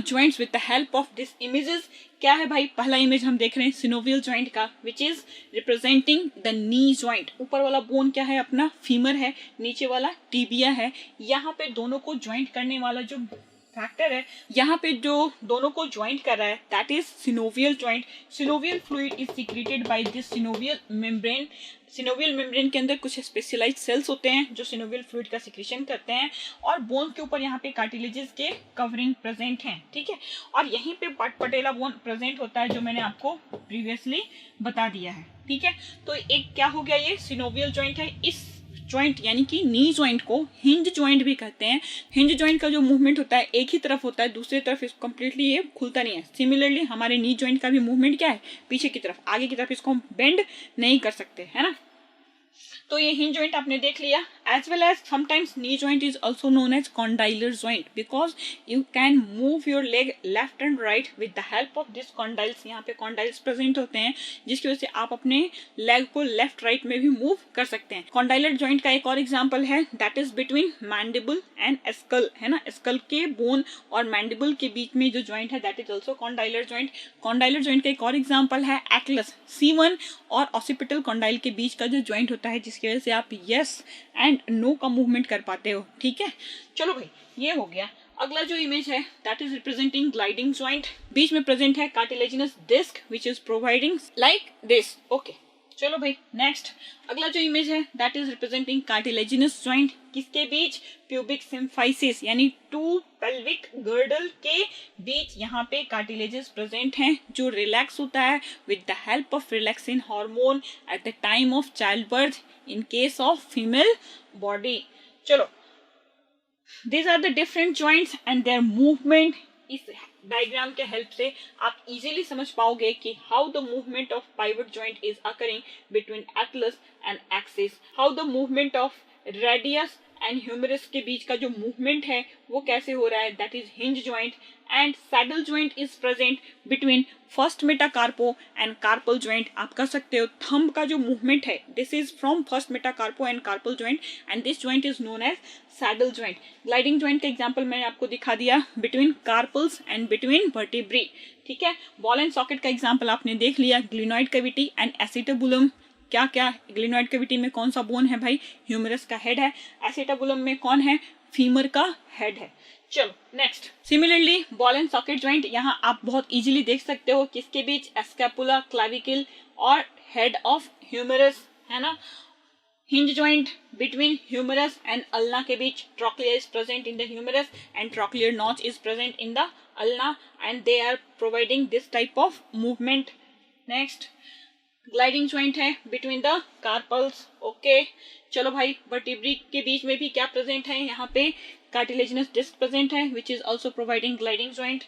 joints with the help of these images. क्या है भाई, पहला image हम देख रहे हैं synovial joint का, which is representing the knee joint. ऊपर वाला बोन क्या है अपना, फीमर है, नीचे वाला टिबिया है। यहाँ पे दोनों को ज्वाइंट करने वाला जो फैक्टर है, यहाँ पे जो दोनों को ज्वाइंट कर रहा है that is synovial joint. Synovial fluid is secreted by this synovial membrane. Synovial membrane के अंदर कुछ स्पेशलाइज्ड सेल्स होते हैं जो सिनोवियल फ्लूइड का सिक्रेशन करते हैं, और बोन के ऊपर यहाँ पे कार्टिलेजेस के कवरिंग प्रेजेंट हैं, ठीक है। और यहीं पे पटेला बोन प्रेजेंट होता है जो मैंने आपको प्रीवियसली बता दिया है, ठीक है। तो एक क्या हो गया, ये सिनोवियल जॉइंट है। इस जॉइंट यानी कि नी जॉइंट को हिंज जॉइंट भी कहते हैं। हिंज जॉइंट का जो मूवमेंट होता है एक ही तरफ होता है, दूसरी तरफ इसको कंप्लीटली ये खुलता नहीं है। सिमिलरली हमारे नी जॉइंट का भी मूवमेंट क्या है, पीछे की तरफ, आगे की तरफ इसको हम बेंड नहीं कर सकते, है ना। तो ये हिंज जॉइंट आपने देख लिया। As well as sometimes knee joint is also known as condylar joint, because you can move your leg left and right with the help of this condyles. यहाँ पे कॉन्डाइल्स प्रेजेंट होते हैं जिसकी वजह से आप अपने लेग को लेफ्ट राइट में भी मूव कर सकते हैं। कॉन्डाइलर जॉइंट का एक और एग्जाम्पल है that is between mandible and skull, है ना। स्कल के बोन और मैंडिबल के बीच में जो जॉइंट है that is also condylar joint. Condylar joint का एक और एग्जाम्पल है एटलस, C1 और ऑसिपिटल कॉन्डाइल के बीच का जो जॉइंट होता है जिसकी वजह से आप यस एंड नो का मूवमेंट कर पाते हो, ठीक है। चलो भाई ये हो गया। अगला जो इमेज है that is representing gliding joint. बीच में प्रेजेंट है cartilaginous disc which is providing like this, okay. चलो भाई नेक्स्ट अगला जो इमेज है that is representing cartilaginous joint. किसके बीच, प्यूबिक सिम्फाइसिस यानी टू पेल्विक गर्डल के बीच यहाँ पे कार्टिलेजेस प्रेजेंट हैं जो रिलैक्स होता है with the help of relaxin hormone eight the time of child birth in case of female body. चलो these are the different joints and their movement। इस डायग्राम के हेल्प से आप इजीली समझ पाओगे कि how the movement of pivot joint is occurring between atlas and axis, how the movement of radius and humerus के बीच का जो मूवमेंट है वो कैसे हो रहा है that is hinge joint, and saddle joint is present between first metacarpo and carpal joint. आप कह सकते हो थंब का जो मूवमेंट है this is from first metacarpo and carpal joint and this joint is known as saddle joint. Gliding joint का example मैंने आपको दिखा दिया between carpals and between vertebrae, ठीक है। बॉल एंड सॉकेट का एग्जांपल आपने देख लिया, ग्लिनॉइड कैविटी एंड एसिटाबुलम। क्या क्या, ग्लिनॉइड कैविटी में कौन सा बोन है भाई, ह्यूमरस का हेड है। एसिटाबुलम में कौन है, फीमर का हेड है। चलो next similarly ball and socket joint, यहाँ आप बहुत इजीली देख सकते हो किसके बीच, स्कैपुला, क्लाविकल और हेड ऑफ ह्यूमरस, है ना। Hinge joint between humerus and ulna के बीच, trochlear is present in the humerus and trochlear notch is present in the ulna and they are providing this type of movement. Next gliding joint है between the carpals, okay. चलो भाई vertebrae के बीच में भी क्या प्रेजेंट है, यहाँ पे कार्टिलेजिनस डिस्क प्रेजेंट है which is also providing gliding joint.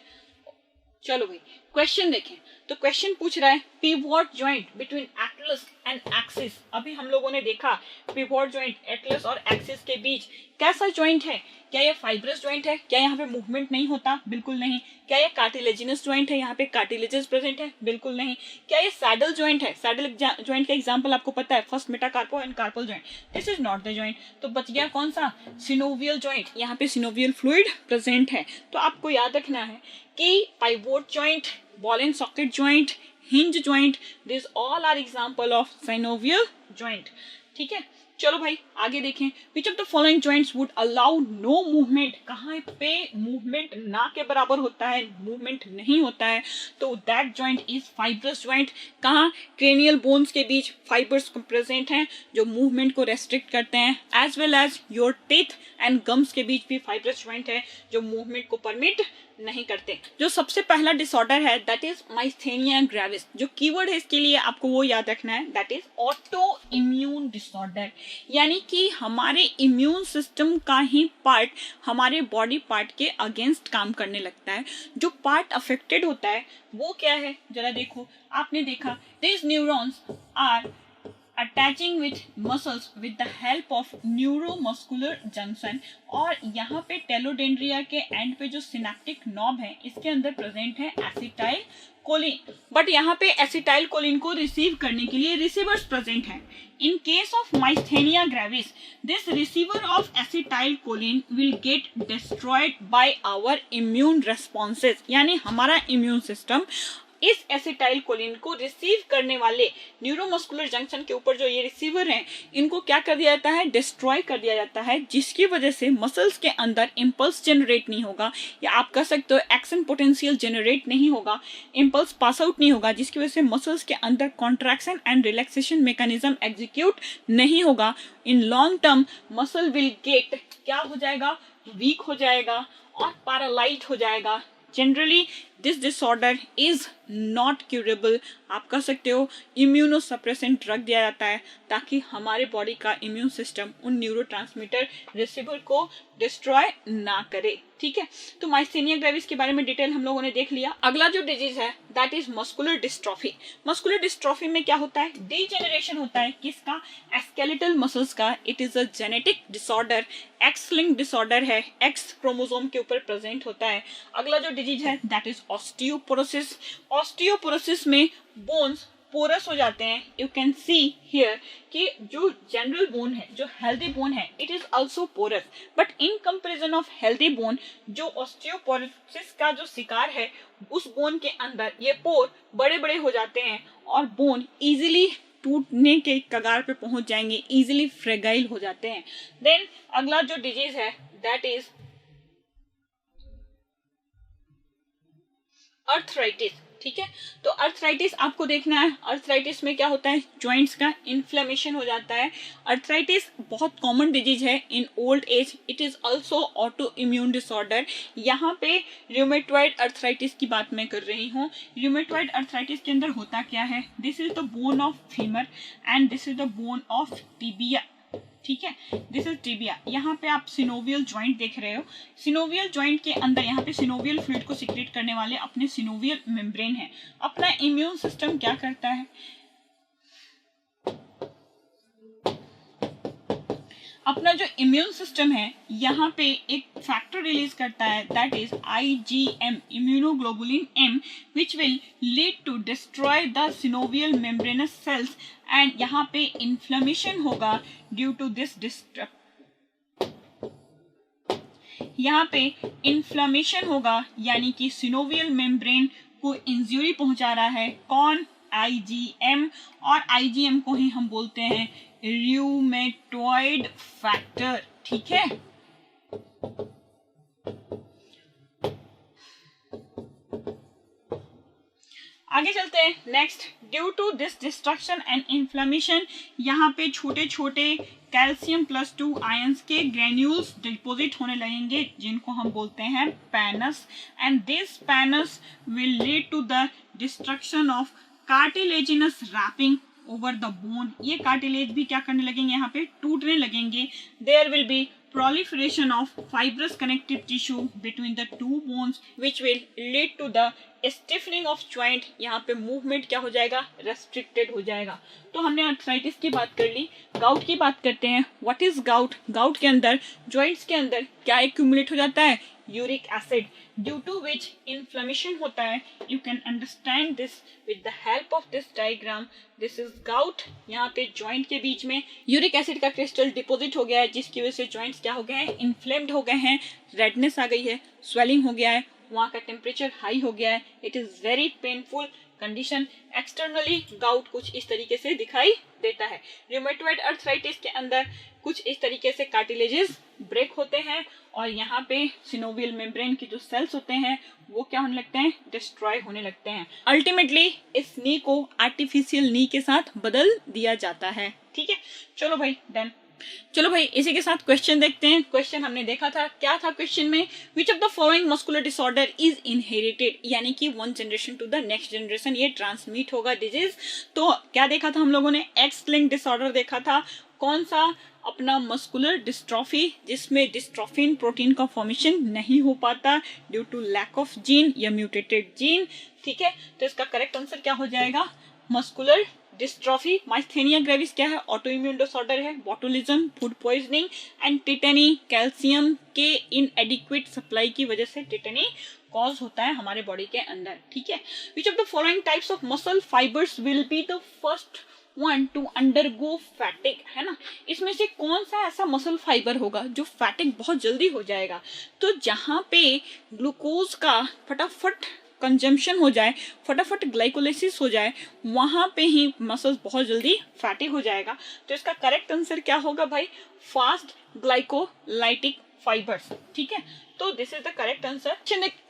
चलो भाई क्वेश्चन देखें तो क्वेश्चन पूछ रहा है pivot joint between atlas and axis. अभी हम लोगों ने देखा पिवोट जॉइंट एटलस और एक्सिस के बीच कैसा जॉइंट है। क्या ये फाइब्रस जॉइंट है? क्या यहाँ पे मूवमेंट नहीं होता? बिल्कुल नहीं। क्या ये कार्टिलेजिनस जॉइंट है? यहाँ पे कार्टिलेजेस प्रेजेंट है? बिल्कुल नहीं। क्या ये सैडल जॉइंट है? सैडल जॉइंट का एग्जांपल आपको पता है, first metacarpo and carpal joint. This is not the joint. तो बच गया कौन सा? Synovial joint. यहाँ पे सिनोवियल फ्लूइड प्रेजेंट है। तो आपको याद रखना है कि pivot joint, ball and socket joint, hinge joint, this all are example of synovial joint. ठीक है, चलो भाई आगे देखें। Which of the following joints would allow no movement? कहाँ पे मूवमेंट ना के बराबर होता है, मूवमेंट नहीं होता है, तो that joint is fibrous joint. कहाँ? क्रेनियल बोन्स के बीच फाइबर्स प्रेजेंट हैं जो मूवमेंट को रेस्ट्रिक्ट करते हैं, as well as your teeth and gums के बीच भी फाइब्रस जॉइंट है जो मूवमेंट को परमिट नहीं करते। जो सबसे पहला डिसऑर्डर है दैट इज माइस्थेनिया ग्रेविस। जो कीवर्ड है इसके लिए आपको वो याद रखना है, that is auto immune disorder. यानी कि हमारे इम्यून सिस्टम का ही पार्ट हमारे बॉडी पार्ट के अगेंस्ट काम करने लगता है। जो पार्ट अफेक्टेड होता है वो क्या है, जरा देखो। आपने देखा this neurons are attaching with muscles with the help of neuromuscular junction. और यहाँ पे टेलोडेंड्रिया के एंड पे जो सिनेप्टिक नॉब है इसके अंदर प्रेजेंट है एसिटाइल कोलिन। बट यहाँ पे एसिटाइल कोलिन को रिसीव करने के लिए रिसीवर्स प्रेजेंट हैं। In case of Myasthenia gravis, this receiver of acetylcholine will get destroyed by our immune responses। यानी हमारा इम्यून सिस्टम इस एसिटाइल कोलिन को रिसीव करने वाले न्यूरोमस्कुलर जंक्शन के ऊपर जो ये रिसीवर हैं इनको क्या कर दिया जाता है? डिस्ट्रॉय कर दिया जाता है, जिसकी वजह से मसल्स के अंदर इम्पल्स जनरेट नहीं होगा, या आप कह सकते हो एक्शन पोटेंशियल जनरेट नहीं होगा, इम्पल्स पास आउट नहीं होगा, जिसकी वजह से मसल्स के अंदर contraction and relaxation mechanism execute नहीं होगा। In long term muscle will get क्या हो जाएगा? वीक हो जाएगा और पैरालाइज हो जाएगा। Generally this disorder is not curable. आप कह सकते हो इम्यूनोसप्रेसेंट रख दिया जाता है ताकि हमारे बॉडी का इम्यून सिस्टम उन न्यूरोट्रांसमीटर रिसीवर को डिस्ट्रॉय ना करे। ठीक है, तो माइस्थेनिया ग्रेविस के बारे में डिटेल हम लोगों ने देख लिया। अगला जो डिजीज है that is muscular dystrophy. Muscular dystrophy में क्या होता है? डीजेनरेशन होता है। किसका? स्केलेटल मसल्स का। It is a genetic disorder, x link disorder है, एक्स क्रोमोसोम के ऊपर प्रेजेंट होता है। अगला जो डिजीज है दैट इज ऑस्टियोपोरोसिस। ऑस्टियोपोरोसिस में बोन्स पोरस हो जाते हैं। यू कैन सी हियर कि जो जनरल बोन है, जो हेल्दी बोन है, it is also porous, but in comparison of healthy bone जो ऑस्टियोपोरोसिस का जो शिकार है उस बोन के अंदर ये पोर बड़े बड़े हो जाते हैं और बोन इजीली टूटने के कगार पे पहुंच जाएंगे, इजीली फ्रेगाइल हो जाते हैं। देन अगला जो डिजीज है दैट इज अर्थराइटिस। ठीक है, तो अर्थराइटिस आपको देखना है। अर्थराइटिस में क्या होता है? जॉइंट्स का इन्फ्लेमेशन हो जाता है। अर्थराइटिस बहुत कॉमन डिजीज है in old age. It is also auto immune disorder. यहाँ पे र्यूमेटॉइड अर्थराइटिस की बात मैं कर रही हूँ। र्यूमेटॉइड अर्थराइटिस के अंदर होता क्या है? This is the bone of femur and this is the bone of tibia. ठीक है, दिस इज टिबिया। यहाँ पे आप सिनोवियल जॉइंट देख रहे हो। सिनोवियल जॉइंट के अंदर यहाँ पे सिनोवियल फ्लूइड को सिक्रेट करने वाले अपने सिनोवियल मेम्ब्रेन है। अपना इम्यून सिस्टम क्या करता है? अपना जो इम्यून सिस्टम है यहाँ पे एक फैक्टर रिलीज करता है that is IgM, immunoglobulin M, which will lead to destroy the synovial membranous cells and यहाँ पे इन्फ्लेमेशन होगा ड्यू टू दिस यहाँ पे इन्फ्लेमेशन होगा, यानी कि सिनोवियल मेम्ब्रेन को इंजरी पहुंचा रहा है। कौन? IgM, और IgM को ही हम बोलते हैं र्यूमेटॉइड फैक्टर। ठीक है, आगे चलते हैं। Next, due to this destruction and inflammation यहाँ पे छोटे छोटे कैल्शियम +2 आयंस के ग्रेन्यूल्स डिपोजिट होने लगेंगे जिनको हम बोलते हैं pannus, and this pannus will lead to the destruction of cartilaginous wrapping over the bone. ये कार्टिलेज भी क्या करने लगेंगे? यहाँ पे टूटने लगेंगे। There will be proliferation of fibrous connective tissue between the two bones which will lead to the stiffening of joint, यहाँ पे मूवमेंट क्या हो जाएगा, रेस्ट्रिक्टेड हो जाएगा। तो हमने आर्थराइटिस की बात कर ली, गाउट की बात करते हैं। What is gout? गाउट के अंदर, ज्वाइंट्स के अंदर क्या एक्यूमुलेट हो जाता है, uric acid, due to which inflammation होता है। You can understand this with the help of this diagram. This is gout, यहाँ पे ज्वाइंट के बीच में यूरिक एसिड का क्रिस्टल डिपॉजिट हो गया है, जिसकी वजह से ज्वाइंट्स क्या हो गए हैं, इन्फ्लेम्ड हो गए हैं, रेडनेस आ गई है, स्वेलिंग हो गया है, वहाँ का टेम्परेचर हाई हो गया है। It is very painful condition. Externally gout कुछ इस तरीके से दिखाई देता है। रिमेटॉइड अर्थराइटिस के अंदर कुछ इस तरीके से कार्टिलेजेस ब्रेक होते हैं और यहाँ पे सिनोवियल मेम्ब्रेन के जो सेल्स होते हैं वो क्या होने लगते हैं, डिस्ट्रॉय होने लगते हैं। अल्टीमेटली इस नी को आर्टिफिशियल नी के साथ बदल दिया जाता है। ठीक है, चलो भाई डन। चलो भाई इसी के साथ क्वेश्चन देखते हैं। क्वेश्चन हमने देखा था, क्या था क्वेश्चन में, which of the following muscular disorder is inherited, यानी कि one generation to the next generation ये ट्रांसमिट होगा डिजीज। तो क्या देखा था हम लोगों ने, एक्स लिंक्ड डिसऑर्डर देखा था। कौन सा, अपना मस्कुलर डिस्ट्रॉफी, जिसमें डिस्ट्रॉफिन प्रोटीन का फॉर्मेशन नहीं हो पाता due to lack of gene या म्यूटेटेड जीन। ठीक है, तो इसका करेक्ट आंसर क्या हो जाएगा, मस्कुलर डिस्ट्रॉफी। माइस्थेनिया ग्रेविस क्या है, ऑटो इम्यून डिसऑर्डर है, botulism, food poisoning and tetany, calcium के इनएडिक्वेट सप्लाई की वजह से टिटेनी कॉज होता है हमारे बॉडी के अंदर। ठीक है, विच of the following types of muscle fibres will be the first one two undergo fatigue, है ना, इसमें से कौन सा ऐसा मसल फाइबर होगा जो फैटिग बहुत जल्दी हो जाएगा। तो जहाँ पे ग्लूकोज का फटाफट कंजम्पशन हो जाए, फटाफट ग्लाइकोलाइसिस हो जाए, वहां पे ही मसल्स बहुत जल्दी फैटी हो जाएगा। तो इसका करेक्ट आंसर क्या होगा भाई, फास्ट ग्लाइकोलाइटिक फाइबर्स। ठीक है, तो this is the correct answer.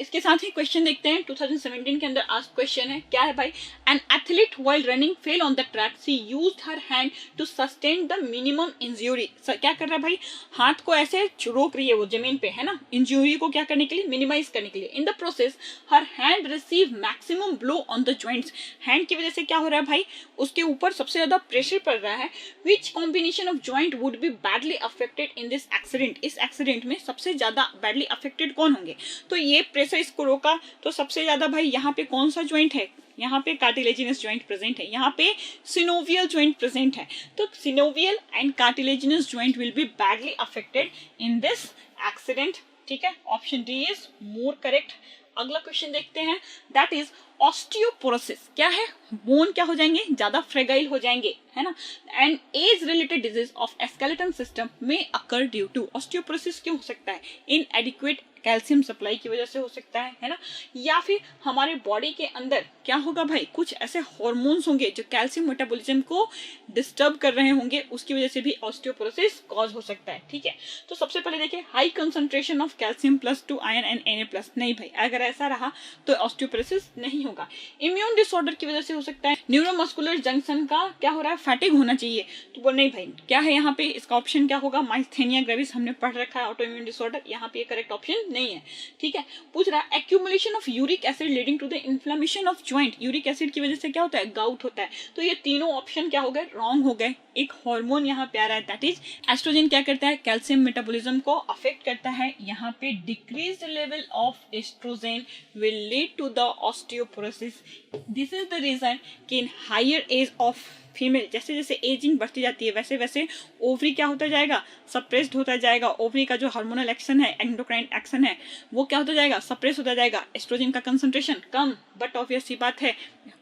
इसके साथ ही क्वेश्चन देखते हैं, 2017 के अंदर आस्क्ड क्वेश्चन है, क्या है भाई, an athlete while running fell on the track, she used her hand to sustain the minimum injury. क्या कर रहा है भाई, हाथ को ऐसे रोक रही है वो जमीन पे, है ना, इंजरी को क्या करने के लिए, मिनिमाइज करने के लिए। In the process her hand receive maximum blow on the joints, hand की वजह से क्या हो रहा है भाई, उसके ऊपर सबसे ज्यादा प्रेशर पड़ रहा है। Which combination of joint would be badly affected in this accident, इस एक्सीडेंट में सबसे ज्यादा बैडली अफेक्टेड कौन होंगे। तो ये प्रेशर इसको रोका, तो सबसे ज्यादा भाई यहाँ पे कौन सा ज्वाइंट है, यहाँ पे कार्टिलेजिनस ज्वाइंट प्रेजेंट है, यहाँ पे सिनोवियल ज्वाइंट प्रेजेंट है। तो synovial and cartilaginous joint will be badly affected in this accident. ठीक है, option D is more correct. अगला क्वेश्चन देखते हैं, दैट इज ऑस्टियोपोरोसिस। क्या है, बोन क्या हो जाएंगे, ज्यादा फ्रेगाइल हो जाएंगे, है ना, and age related disease of skeleton system में अकर ड्यू टू। ऑस्टियोपोरोसिस क्यों हो सकता है, इनएडिक्वेट कैल्शियम सप्लाई की वजह से हो सकता है ना, या फिर हमारे बॉडी के अंदर क्या होगा भाई, कुछ ऐसे हार्मोन्स होंगे जो कैल्शियम मेटाबॉलिज्म को डिस्टर्ब कर रहे होंगे, उसकी वजह से भी ऑस्टियोपोरोसिस कॉज हो सकता है। ठीक है, तो सबसे पहले देखिए, high concentration of calcium plus two iron and Na+, नहीं भाई, अगर ऐसा रहा तो ऑस्टियोपोरोसिस नहीं होगा। इम्यून डिसऑर्डर की वजह से हो सकता है, न्यूरोमस्कुलर जंक्शन का क्या हो रहा है, फैटिग होना चाहिए, तो वो नहीं भाई, क्या है यहाँ पे, इसका ऑप्शन क्या होगा, माइस्थेनिया ग्रेविस हमने पढ़ रखा है, ऑटो इम्यून डिसऑर्डर, यहाँ पे करेक्ट ऑप्शन नहीं है। ठीक है, पूछ रहा है accumulation of uric acid leading to the inflammation of joint, uric acid की वजह से क्या होता है, गाउट होता है। तो ये तीनों ऑप्शन क्या हो गए, रॉन्ग हो गए। एक हार्मोन यहाँ पे आ रहा है, दैट इज एस्ट्रोजन, क्या करता है, कैल्शियम मेटाबॉलिज्म को अफेक्ट करता है। यहाँ पे decreased level of estrogen will lead to the osteoporosis. This is the reason कि in higher age of female, जैसे जैसे एजिंग बढ़ती जाती है वैसे वैसे ओवरी क्या होता जाएगा, सप्रेस्ड होता जाएगा। ओवरी का जो हार्मोनल एक्शन है, एंडोक्राइन एक्शन है, वो क्या होता जाएगा, सप्रेस होता जाएगा। एस्ट्रोजन का कंसंट्रेशन कम, बट ऑब्वियस सी बात है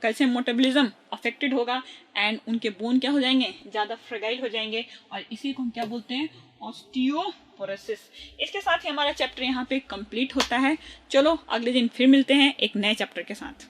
कैल्शियम मेटाबॉलिज्म अफेक्टेड होगा एंड उनके बोन क्या हो जाएंगे, ज्यादा फ्रेगाइल हो जाएंगे, और इसी को हम क्या बोलते हैं, ऑस्टियोपोरोसिस। इसके साथ ही हमारा चैप्टर यहाँ पे कंप्लीट होता है। चलो अगले दिन फिर मिलते हैं एक नए चैप्टर के साथ।